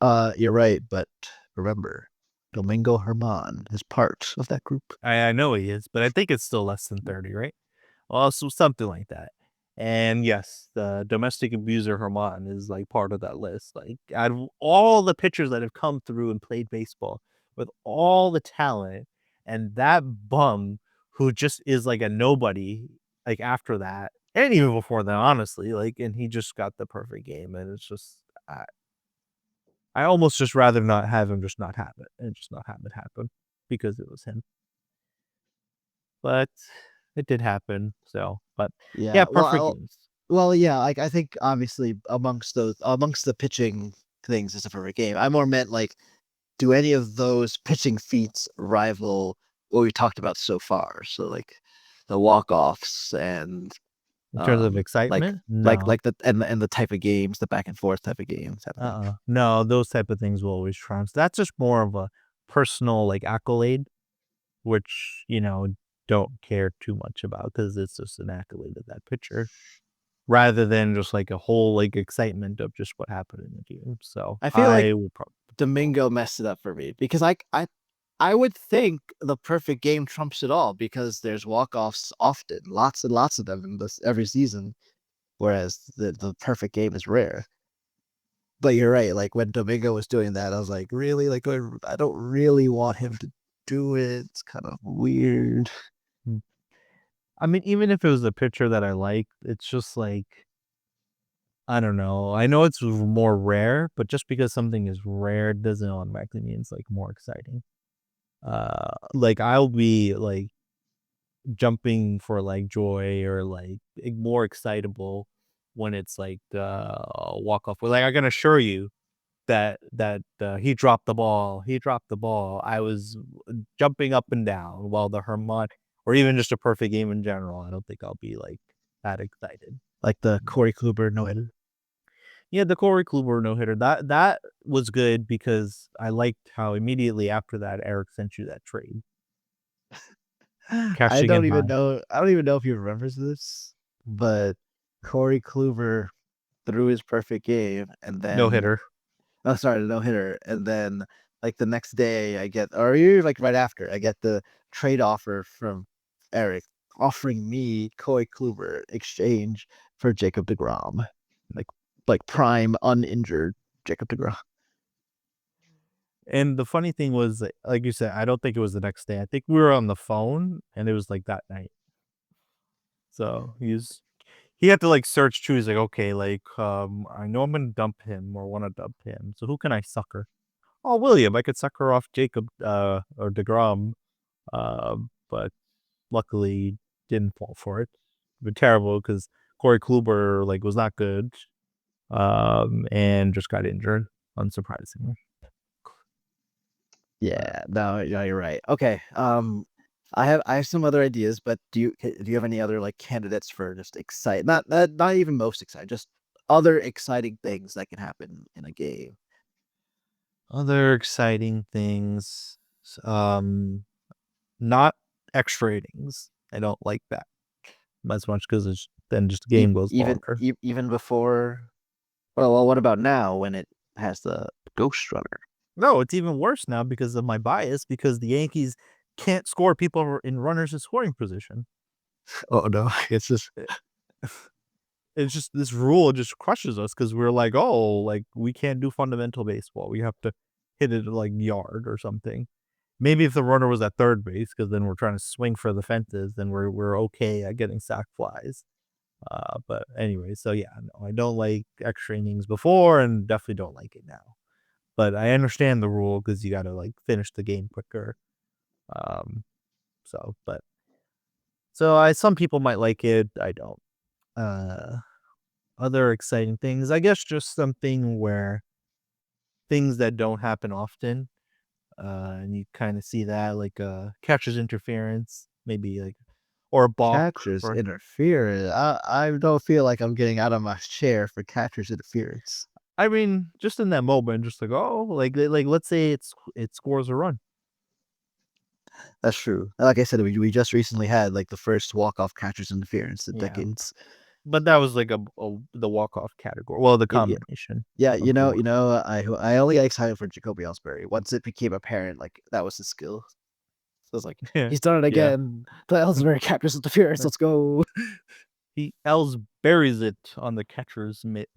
You're right, but remember, Domingo Herman is part of that group. I know he is, but I think it's still less than 30, right? Also, something like that. And yes, the domestic abuser Herman is like part of that list. Like out of all the pitchers that have come through and played baseball with all the talent, and that bum who just is like a nobody, like after that, and even before that, honestly, like, and he just got the perfect game, and it's just I almost just rather not have him just not have it and just not have it happen because it was him. But it did happen. So, but yeah, Yeah, perfect games. well, yeah. Like I think obviously amongst the pitching things is a perfect game. I more meant like, do any of those pitching feats rival what we talked about so far? So like the walk offs and In terms of like excitement, no. and the type of games, the back and forth type of games happening. No, those type of things will always trump. That's just more of a personal, like, accolade, which, don't care too much about because it's just an accolade of that pitcher rather than just, like, a whole, like, excitement of just what happened in the game. So, I feel like I will probably Domingo messed it up for me because I would think the perfect game trumps it all because there's walk offs often, lots and lots of them in this every season, whereas the perfect game is rare. But you're right. Like when Domingo was doing that, I was like, really? Like I don't really want him to do it. It's kind of weird. mm. I mean, even if it was a pitcher that I like, it's just like, I don't know. I know it's more rare, but just because something is rare doesn't automatically mean it's, like, more exciting. Like, I'll be, like, jumping for like joy or like more excitable when it's like the walk off. Like I can assure you that he dropped the ball. He dropped the ball. I was jumping up and down while the Hermon or even just a perfect game in general. I don't think I'll be like that excited. Like the Corey Kluber no hitter. Yeah, the Corey Kluber no hitter that was good because I liked how immediately after that Eric sent you that trade, I cashing don't in even high know. I don't even know if he remembers this, but Corey Kluber threw his perfect game, and no then hitter. oh, sorry, the no hitter, and then like the next day, I get, or you like right after, I get the trade offer from Eric offering me Corey Kluber exchange for Jacob Degrom, like like prime uninjured Jacob Degrom. And the funny thing was, like you said, I don't think it was the next day. I think we were on the phone, and it was like that night. So he had to like search too. He's like, okay, like I know I'm gonna dump him or want to dump him. So who can I sucker? Oh, William, I could sucker off Jacob or Degrom, but luckily didn't fall for it. But terrible because Corey Kluber like was not good, and just got injured, unsurprisingly. But Yeah, no, you're right. Okay, I have some other ideas, but do you have any other like candidates for just excite not even most exciting, just other exciting things that can happen in a game? other exciting things, not extra innings. I don't like that as much because then just the game goes longer. Even before. Well, what about now when it has the ghost runner? No, it's even worse now because of my bias because the Yankees can't score people in runners in scoring position. Oh no, it's just It- It's just this rule just crushes us because we're like, oh, like we can't do fundamental baseball. We have to hit it like yard or something. Maybe if the runner was at third base, because then we're trying to swing for the fences, then we're okay at getting sac flies. But anyway, so yeah, no, I don't like extra innings before, and definitely don't like it now. But I understand the rule because you got to like finish the game quicker. Um, but some people might like it. I don't. Uh, Other exciting things, I guess, just something where things that don't happen often, and you kind of see that like catcher's interference, maybe like or a balk Catcher's for. interference. I don't feel like I'm getting out of my chair for catcher's interference. I mean, just in that moment, just like oh, like let's say it scores a run. That's true. Like I said, we just recently had like the first walk-off catcher's interference in Yeah, decades. but that was like the walk off category. Well, the Yeah, combination yeah, of the work. I only got excited for Jacoby Ellsbury. Once it became apparent, like that was his skill. So I was like, Yeah, he's done it yeah. again. The Ellsbury catcher's interference. Let's go. He else buries it on the catcher's mitt.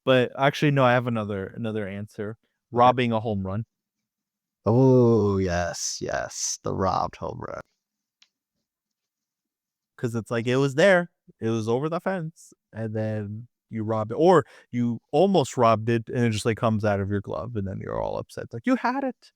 But actually, no, I have another answer. Okay. Robbing a home run. Oh yes, yes, the robbed home run. Because it's like it was there, it was over the fence, and then you robbed it, or you almost robbed it, and it just like comes out of your glove, and then you're all upset. It's like you had it.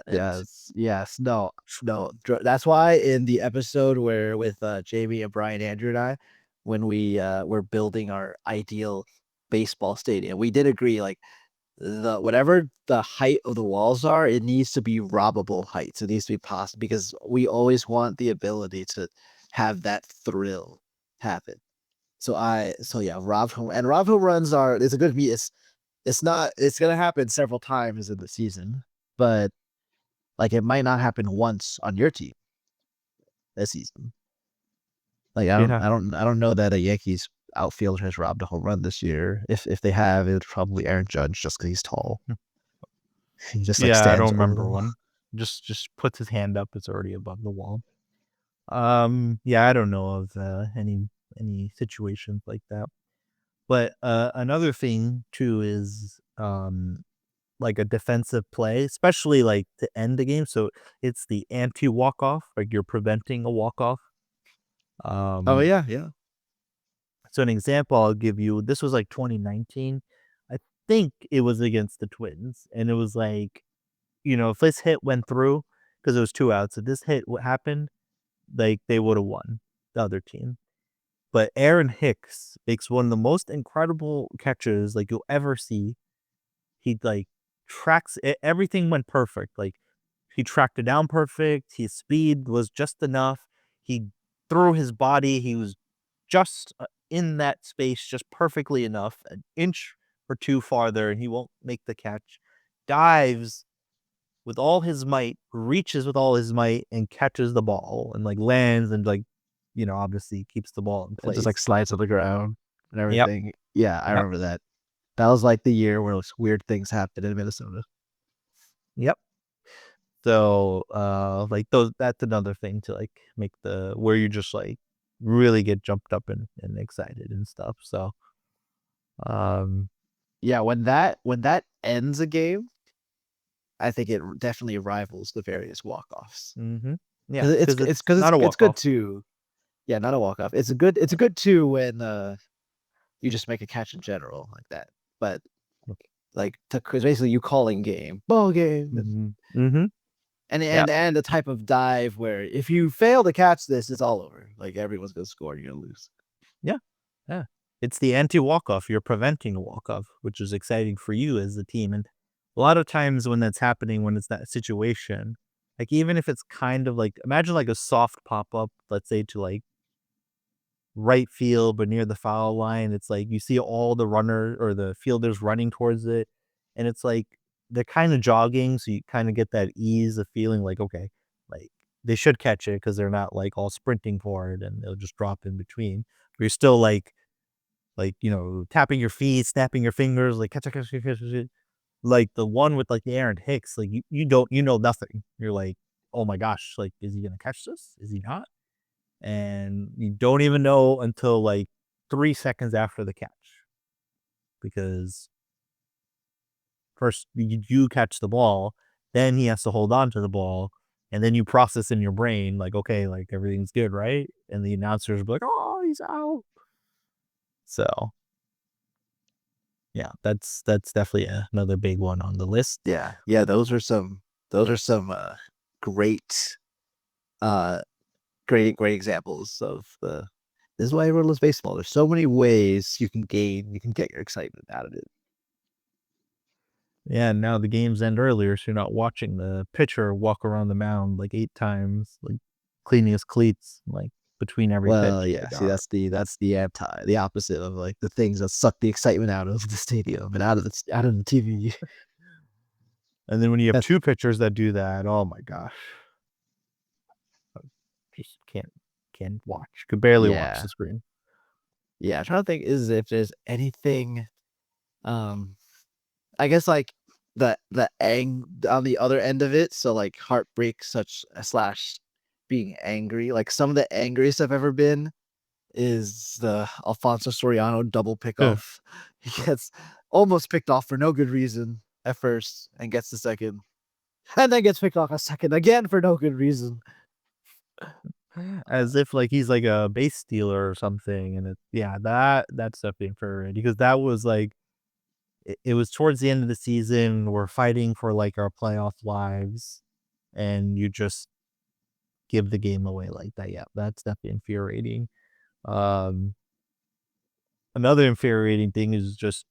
Yes, yes, no, no. That's why in the episode where with Jamie and Brian, Andrew, and I, when we were building our ideal baseball stadium, we did agree like the whatever the height of the walls are, it needs to be robbable heights. It needs to be possible because we always want the ability to have that thrill happen. So yeah, robbed home runs are it's a good beat. It's not it's gonna happen several times in the season, but like it might not happen once on your team this season. Like Yeah, I don't know that a Yankees outfielder has robbed a home run this year. If they have, it's probably Aaron Judge just because he's tall. He just like yeah. I don't stands over remember them. one. Just puts his hand up. It's already above the wall. Yeah, I don't know of any situations like that. But another thing too is like a defensive play, especially like to end the game. So it's the anti walk off, like you're preventing a walk off. Oh Um, yeah, yeah. so an example I'll give you. This was like 2019. I think it was against the Twins, and it was like if this hit went through because it was 2 outs. If this hit what happened, like they would have won the other team. But Aaron Hicks makes one of the most incredible catches like you'll ever see. He like tracks it, everything went perfect. Like he tracked it down perfect. His speed was just enough. He threw his body. He was just in that space, just perfectly enough, an inch or two farther, and he won't make the catch. Dives with all his might, reaches with all his might, and catches the ball and like lands and like obviously keeps the ball in It just like place. slides on the ground and Yep. everything. Yeah, I Yep. remember that. That was like the year where weird things happened in Minnesota. Yep. So, like those that's another thing to like make the where you just like really get jumped up and excited and stuff. So, um, Yeah, when that ends a game, I think it definitely rivals the various walk-offs. mhm. Yeah, Because because it's because not a it's walk good off. too. Yeah, not a walk-off. It's a good too when you just make a catch in general like that. But like because basically you calling game, ball game, Mhm. Mhm. and Yeah. the type of dive where if you fail to catch this, it's all over. Like everyone's gonna score and you're gonna lose. Yeah. Yeah. It's the anti walk off. You're preventing a walk off, which is exciting for you as a team. And a lot of times when that's happening, when it's that situation, like even if it's kind of like imagine like a soft pop up, let's say to like right field, but near the foul line. It's like you see all the runner or the fielders running towards it, and it's like they're kind of jogging, so you kind of get that ease of feeling like okay, like they should catch it because they're not like all sprinting for it and they'll just drop in between. But you're still like tapping your feet, snapping your fingers, like catch it, catch it, catch it. Like the one with like the Aaron Hicks, like you don't nothing. You're like, oh my gosh, like is he gonna catch this? Is he not? And you don't even know until like 3 seconds after the catch because first you catch the ball, then he has to hold on to the ball, and then you process in your brain like, "Okay, like, everything's good, right?" And the announcers be like, "Oh, oh, he's out. So yeah, that's definitely another big one on the list. Yeah, those are some great uh great examples of the this is why everyone loves baseball. There's so many ways you can get your excitement out of it. Yeah, and now the games end earlier, so you're not watching the pitcher walk around the mound like 8 times, like, cleaning his cleats, like, between every Well, pitch. yeah, Like, see, "Alright." the opposite of like the things that suck the excitement out of the stadium and out of the TV. And then when you have That- 2 pitchers that do that, oh my gosh. Just can't watch. Could barely watch yeah, the screen. yeah. I'm trying to think is if there's anything. Um, I guess like the on the other end of it. So like heartbreak, such a slash being angry. Like some of the angriest I've ever been is the Alfonso Soriano double Yeah. pickoff. He gets almost picked off for no good reason at first and gets the second, and then gets picked off a second again for no good reason. As if, like, he's like a base stealer or something, and yeah, that's definitely infuriating because that was, like it was towards the end of the season, we're fighting for, like, our playoff lives, and you just give the game away like that. Yeah, that's definitely infuriating. Um, Another infuriating thing is just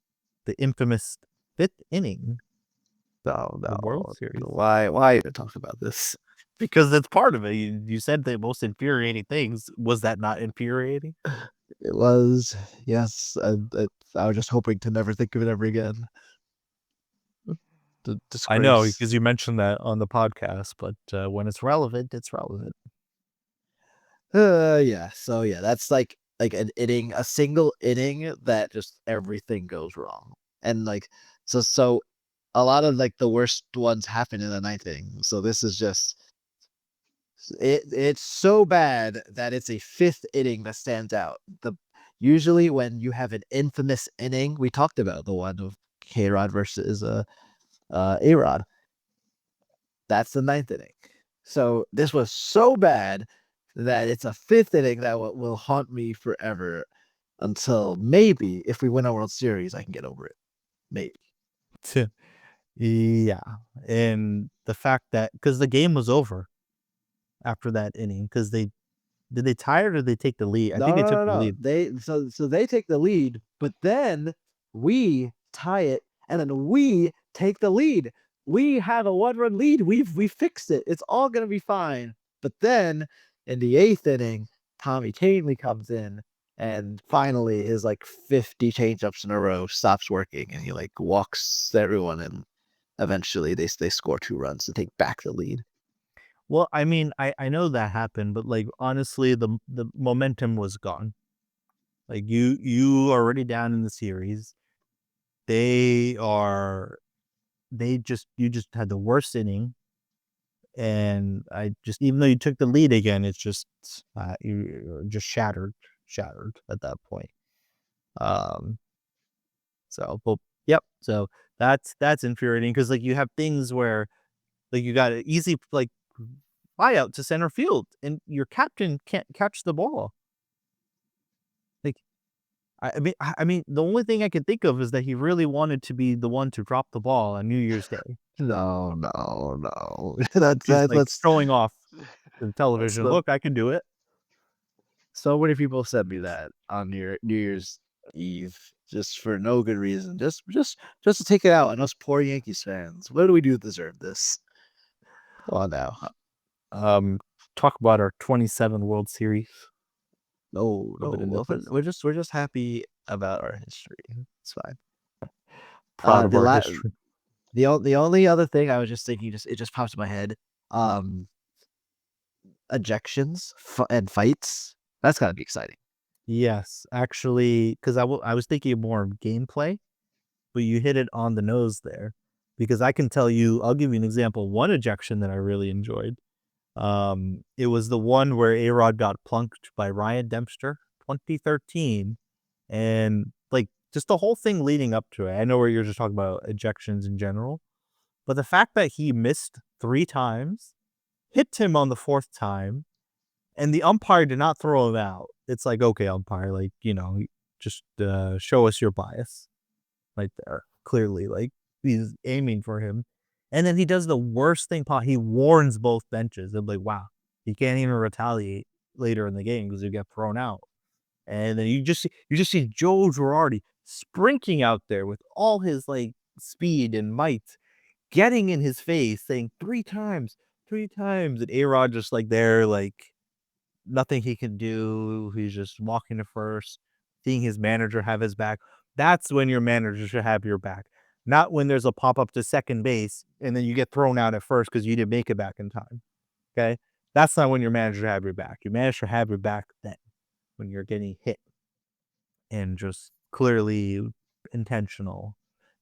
the infamous 5th inning No, of the World no. Series. Why even talk about this? Because that's part of it. You said the most infuriating things. Was that not infuriating? It was, yes, I was just hoping to never think of it ever again. The I know because disgrace. you mentioned that on the podcast, but when it's relevant, it's relevant. Yeah. So yeah, that's like an inning, a single inning that just everything goes wrong, and like so a lot of like the worst ones happen in the ninth inning. So this is just it's so bad that it's a fifth inning that stands out. The usually when you have an infamous inning, we talked about the one of K Rod versus A Rod. That's the ninth inning. So this was so bad that it's a fifth inning that will haunt me forever until maybe if we win a World Series, I can get over it. Maybe. Yeah, and the fact that because the game was over after that inning, because they tie it or did they take the lead? I think No, they no, took no, the no. lead. So they take the lead, but then we tie it, and then we take the lead. We have a one-run lead. We fixed it. It's all gonna be fine. But then in the eighth inning, Tommy Tanley comes in, and finally his like 50 changeups in a row stops working, and he like walks everyone, and eventually they score 2 runs to take back the lead. Well, I mean, I know that happened, but like honestly, the momentum was gone. Like you are already down in the series. They are they just you just had the worst inning, and I just even though you took the lead again, it's just you're just shattered at that point. Um, so but yep, so that's infuriating because like you have things where like you got an easy like fly out to center field, and your captain can't catch the ball. Like I mean, the only thing I can think of is that he really wanted to be the one to drop the ball on New Year's Day. No, no, no. He's like That's showing off the that's television. the Look, I can do it. so many people said me that on New Year's Eve just for no good reason. Just to take it out on us poor Yankees fans. What do we do to deserve this? Come on now. Um, Talk about our 27 World Series. No, A little bit of no. nipples. We're just happy about our history. It's fine. Proud of The our la- history. the only other thing I was just thinking, just it just popped in my head. Um, ejections and fights. That's gotta be exciting. Yes, actually, because I was thinking more of gameplay, but you hit it on the nose there. Because I can tell you, I'll give you an example. One ejection that I really enjoyed. It was the one where A-Rod got plunked by Ryan Dempster, 2013, and like just the whole thing leading up to it. I know where you're just talking about ejections in general, but the fact that he missed 3 times, hit him on the 4th time, and the umpire did not throw him out. It's like, okay, umpire, like, just show us your bias right there. Clearly, like, he's aiming for him. And then he does the worst thing possible. He warns both benches. I'm like, wow, he can't even retaliate later in the game because you get thrown out. And then you just see Joe Girardi sprinting out there with all his like speed and might, getting in his face, saying three times, and A-Rod just like there, like nothing he can do. He's just walking to first, seeing his manager have his back. That's when your manager should have your back. Not when there's a pop up to second base and then you get thrown out at first because you didn't make it back in time. Okay. That's not when your manager should have your back. Your manager should have your back then when you're getting hit and just clearly intentional.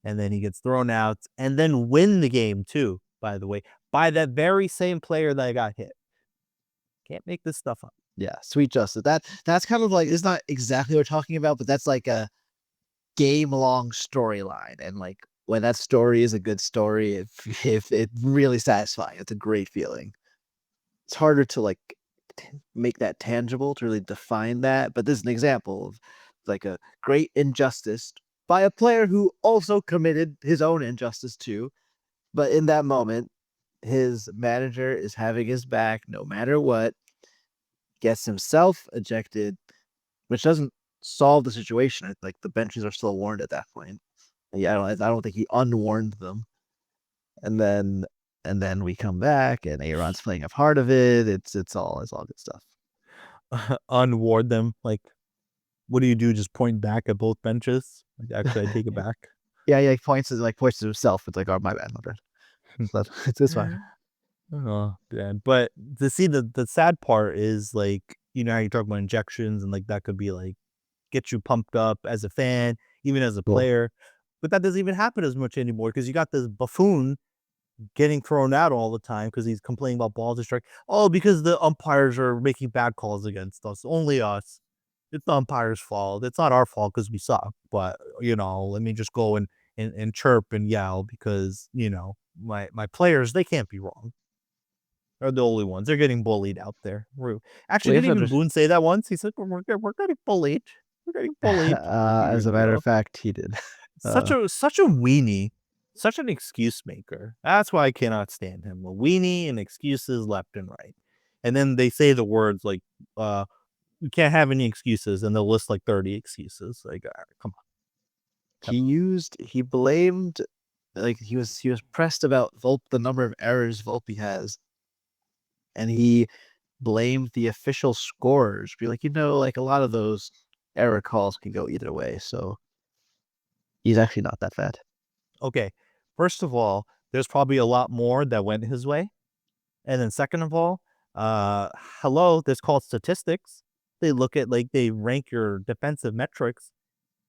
And then he gets thrown out and then win the game too, by the way, by that very same player that got hit. Can't make this stuff up. Yeah, sweet justice. That's kind of like, it's not exactly what we're talking about, but that's like a game long storyline. And like when that story is a good story, if it really satisfying, it's a great feeling. It's harder to like make that tangible to really define that, but this is an example of like a great injustice by a player who also committed his own injustice too. But in that moment, his manager is having his back no matter what, gets himself ejected, which doesn't solve the situation. Like the benches are still warned at that point. Yeah, I don't think he unwarned them. And then we come back and Aaron's playing a part of it. It's all good stuff. Unward them. Like, what do you do? Just point back at both benches? Like, actually, I take it back. Yeah, he points to himself. It's like, oh my bad, my bad. So it's fine. Oh, man. But to see the sad part is like, how you talk about injections and like that could be like get you pumped up as a fan, even as a Cool. player. But that doesn't even happen as much anymore because you got this buffoon getting thrown out all the time because he's complaining about balls and strike. Oh, because the umpires are making bad calls against us. Only us. It's the umpire's fault. It's not our fault because we suck. But let me just go and chirp and yell because my players, they can't be wrong. They're the only ones. They're getting bullied out there. Actually, We have didn't to even understand. Boone say that once? He said we're getting bullied. We're getting bullied a few As years a matter ago. of fact, he did. Such a weenie, such an excuse maker. That's why I cannot stand him. A weenie and excuses left and right. And then they say the words like, "We can't have any excuses," and they'll list like 30 excuses. Like, come on, come He blamed, like he was pressed about the number of errors Volpe has, and he blamed the official scorers. Be like, like a lot of those error calls can go either way. So he's actually not that bad. on. Okay, first of all, there's probably a lot more that went his way, and then second of all, uh, hello, there's called statistics. They look at like they rank your defensive metrics.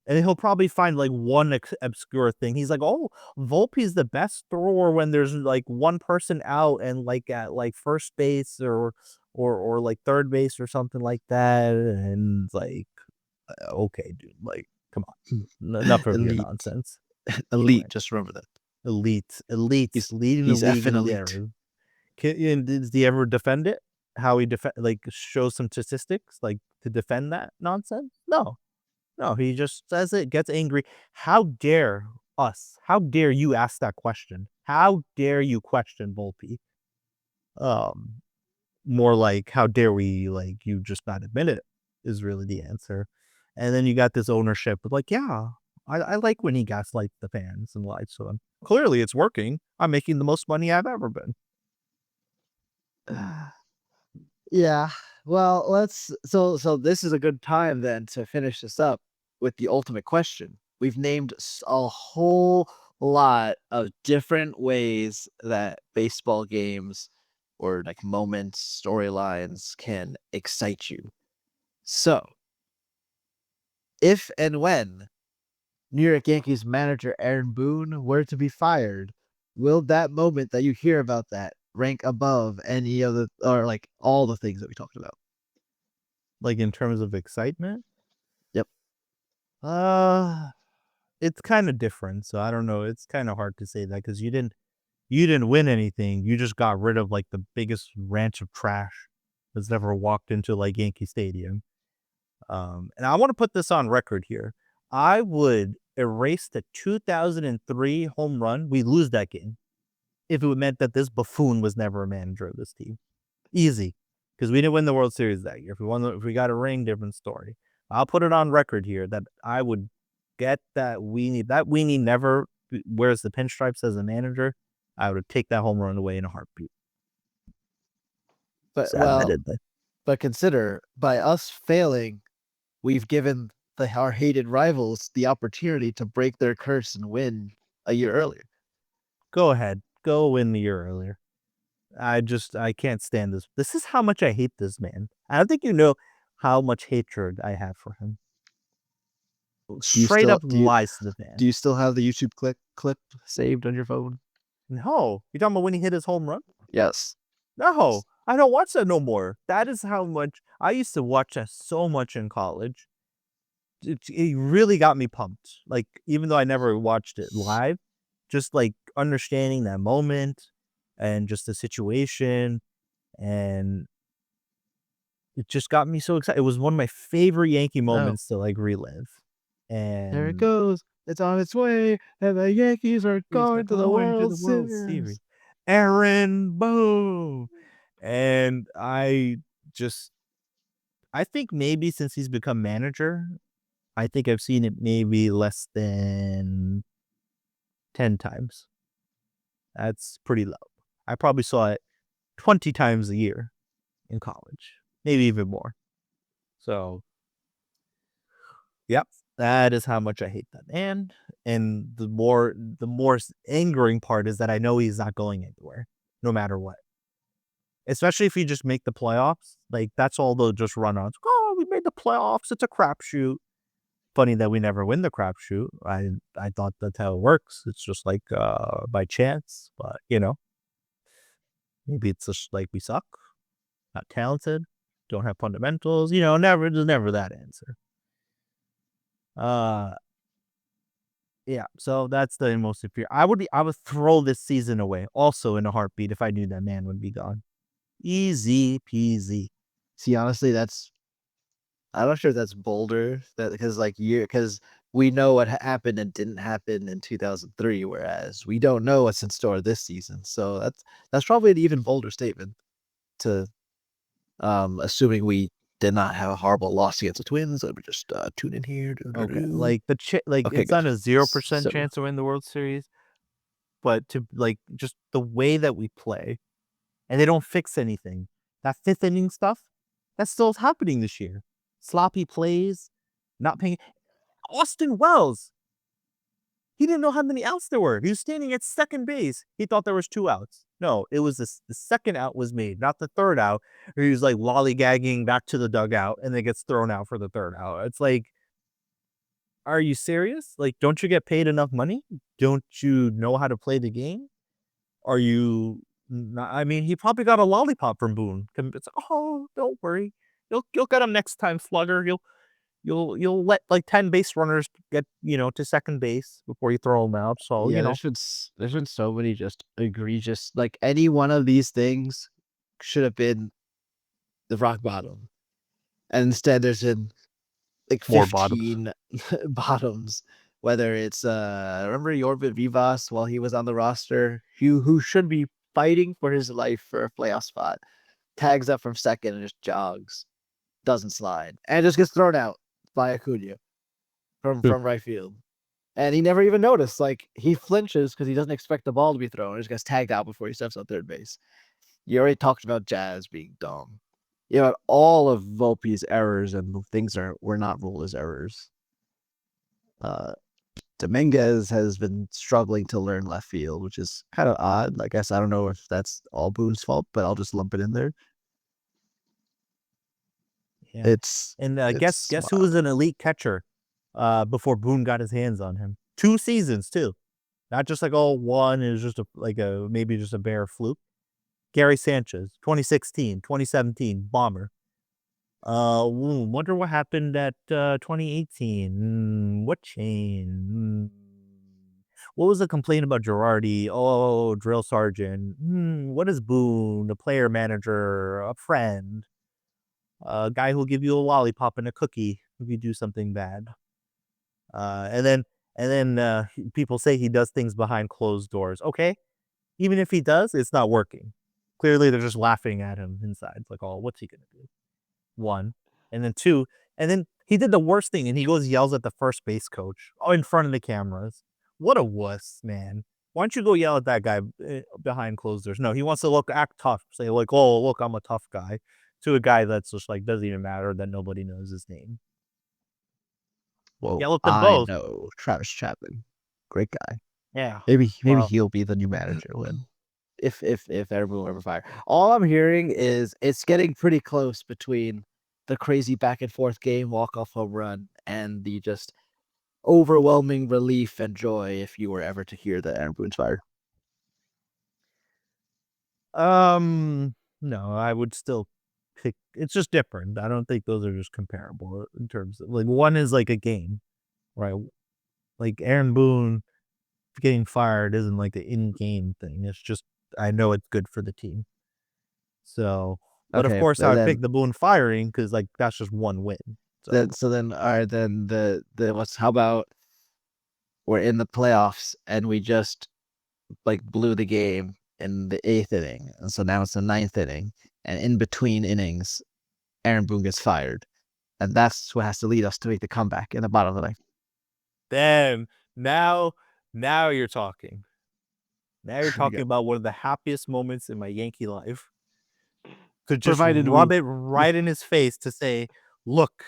And he'll probably find like one obscure thing. He's like, "Oh, Volpe's the best thrower when there's like one person out and like at like first base or like third base or something like that." And it's like, okay, dude, like, come on, enough of your Elite, nonsense. elite. Right. Just remember that Elite, he's leading the he's league effing in elite. errors. Does he ever defend it? How he defend like show some statistics like to defend that nonsense? No. No, he just says it, gets angry. How dare us? How dare you ask that question? How dare you question Volpe? Um, More like how dare we like you just not admit it is really the answer. And then you got this ownership with like, yeah, I like when he gaslights the fans and lies to them. Clearly it's working. I'm making the most money I've ever been. Yeah. Well, so this is a good time then to finish this up with the ultimate question. We've named a whole lot of different ways that baseball games or like moments, storylines can excite you. So, if and when New York Yankees manager Aaron Boone were to be fired, will that moment that you hear about that rank above any of the or like all the things that we talked about? Like in terms of excitement. Yep. Uh it's kind of different. So I don't know. It's kind of hard to say that because you didn't win anything. You just got rid of like the biggest ranch of trash has never walked into like Yankee Stadium. And I want to put this on record here. I would erase the 2003 home run. We lose that game if it meant that this buffoon was never a manager of this team. Easy, because we didn't win the World Series that year. If we got a ring, different story. I'll put it on record here that I would get that Weenie never wears the pinstripes as a manager. I would take that home run away in a heartbeat. But So well, admittedly. but consider by us failing, we've given our hated rivals the opportunity to break their curse and win a year earlier. Go ahead. Go win the year earlier. I can't stand this. This is how much I hate this man. I don't think you know how much hatred I have for him. Do you Straight still up lies to the do fan. you still have the YouTube clip saved on your phone? No. You talking about when he hit his home run? Yes. No. I don't watch that no more. That is how much I used to watch that so much in college. It really got me pumped. Like, even though I never watched it live, just like understanding that moment and just the situation, and it just got me so excited. It was one of my favorite Yankee Oh, moments to like relive. there it And goes. It's on its way, and the Yankees are he's like, going to the going to World the World Series. Series. Aaron Boone. And I think maybe since he's become manager, I think I've seen it maybe less than 10 times. That's pretty low. I probably saw it 20 times a year in college, maybe even more. So, yep, that is how much I hate that man. And the more angering part is that I know he's not going anywhere, no matter what. Especially if you just make the playoffs, like that's all they'll just run on. Oh, we made the playoffs. It's a crapshoot. Funny that we never win the crapshoot. I thought that's how it works. It's just like by chance, but maybe it's just like we suck, not talented, don't have fundamentals. There's never that answer. Yeah. So that's the most inferior. I would throw this season away, also in a heartbeat, if I knew that man would be gone. Easy peasy. See, honestly, I'm not sure if that's bolder that because we know what happened and didn't happen in 2003, whereas we don't know what's in store this season. So that's probably an even bolder statement to assuming we did not have a horrible loss against the Twins. Let me just tune in here. Okay, Doo-doo-doo. like Okay, it's good. not a 0% So chance to win the World Series, but to like just the way that we play, and they don't fix anything. That fifth inning stuff, that's still happening this year. Sloppy plays, not paying. Austin Wells, he didn't know how many outs there were. He was standing at second base. He thought there was 2 outs. No, it was the second out was made, not the third out. Where he was like lollygagging back to the dugout and then gets thrown out for the third out. It's like, are you serious? Like, don't you get paid enough money? Don't you know how to play the game? Are you not, I mean, he probably got a lollipop from Boone. It's like, oh, don't worry. You'll get him next time, Slugger. You'll let like 10 base runners get, to second base before you throw them out. So, yeah, there's been so many just egregious like any one of these things should have been the rock bottom. And instead there's been like more bottoms. 15 bottoms, whether it's remember Yorvit Vivas while he was on the roster, who should be fighting for his life for a playoff spot, tags up from second and just jogs, doesn't slide, and just gets thrown out by Acuna from right field. And he never even noticed. Like he flinches because he doesn't expect the ball to be thrown. He just gets tagged out before he steps on third base. You already talked about Jazz being dumb. All of Volpe's errors and things were not ruled as errors. Uh, Dominguez has been struggling to learn left field, which is kind of odd. I guess I don't know if that's all Boone's fault, but I'll just lump it in there. Yeah. It's And it's guess who was an elite catcher before Boone got his hands on him? 2 seasons too. Not just like, oh, one is just maybe just a bare fluke. Gary Sanchez, 2016, 2017, bomber. Wonder what happened at 2018. What changed? What was the complaint about Girardi? Oh, drill sergeant. What is Boone? A player manager, a friend. a guy who'll give you a lollipop and a cookie if you do something bad. And then people say he does things behind closed doors. Okay, even if he does, it's not working. Clearly, they're just laughing at him inside. It's like, oh, what's he gonna do? One, and then two, and then he did the worst thing, and he goes yells at the first base coach, oh, in front of the cameras. What a wuss, man. Why don't you go yell at that guy behind closed doors? No, he wants to act tough, say like, oh, look, I'm a tough guy, to a guy that's just like doesn't even matter, that nobody knows his name. Well, Yell at them I both. know Travis Chapman, great guy. Yeah. Maybe Well, he'll be the new manager when if Aaron Boone ever fire. All I'm hearing is it's getting pretty close between the crazy back and forth game, walk off home run, and the just overwhelming relief and joy if you were ever to hear that Aaron Boone's fired. no, I would still pick. It's just different. I don't think those are just comparable in terms of like one is like a game, right? Like Aaron Boone getting fired isn't like the in-game thing. It's just I know it's good for the team. So, but of Okay, course, I but would then pick the Boone firing because like that's just one win. So then all right, then the what's how about we're in the playoffs and we just like blew the game in the 8th inning, and so now it's the 9th inning, and in between innings, Aaron Boone gets fired, and that's what has to lead us to make the comeback in the bottom of the ninth. then now you're talking. Now you're talking about one of the happiest moments in my Yankee life. To just Provided rub we, it right in his face to say, "Look,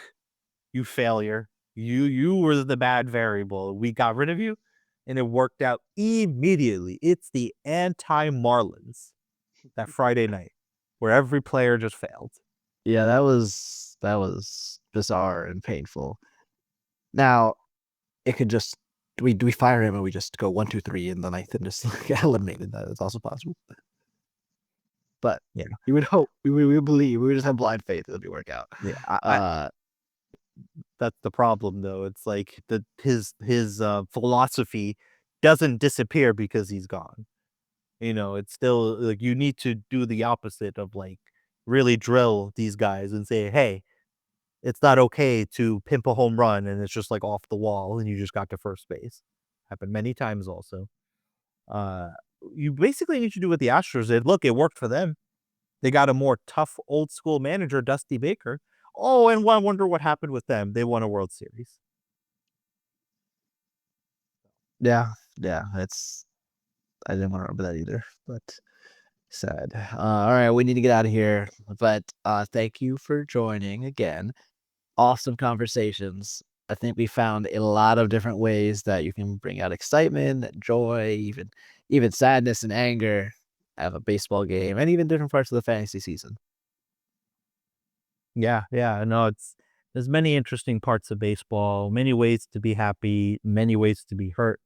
you failure. You were the bad variable. We got rid of you, and it worked out immediately." It's the anti-Marlins that Friday night where every player just failed. yeah, that was bizarre and painful. Now it could just do we fire him and we just go 1, 2, 3 in the ninth and just get eliminated? That is also possible. But Yeah. we would hope, we would believe, we would just have blind faith it'll be work out. Yeah, that's the problem though. It's like his philosophy doesn't disappear because he's gone. It's still like you need to do the opposite of like really drill these guys and say, "Hey, it's not okay to pimp a home run and it's just like off the wall and you just got to first base." Happened many times also. Uh, you basically need to do what the Astros did. Look, it worked for them. They got a more tough old school manager, Dusty Baker. Oh, and I wonder what happened with them. They won a World Series. Yeah, yeah, it's I didn't want to remember that either, but sad. All right, we need to get out of here, but thank you for joining again. Awesome conversations. I think we found a lot of different ways that you can bring out excitement, joy, even sadness and anger out of a baseball game, and even different parts of the fantasy season. Yeah, yeah. No, there's many interesting parts of baseball, many ways to be happy, many ways to be hurt.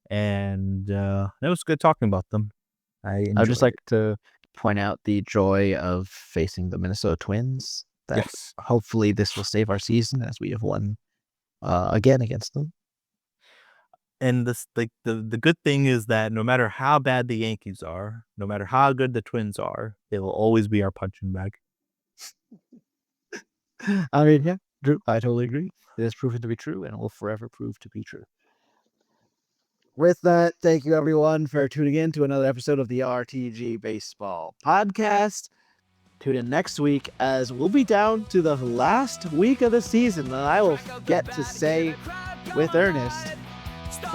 And it was good talking about them. I I would just enjoyed like it. to point out the joy of facing the Minnesota Twins. That Yes. hopefully this will save our season as we have won again against them. And this the good thing is that no matter how bad the Yankees are, no matter how good the Twins are, they will always be our punching bag. I mean, yeah, Drew, I totally agree. It has proven to be true and will forever prove to be true. With that, thank you everyone for tuning in to another episode of the RTG Baseball Podcast. Tune in next week as we'll be down to the last week of the season, and I will get to say with Ernest,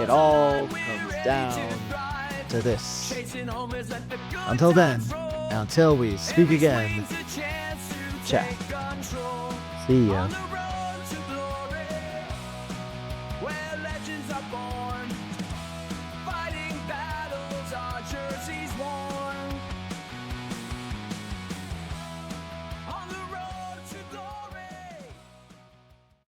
it all comes down to this. Until then, until we speak again, ciao. See ya.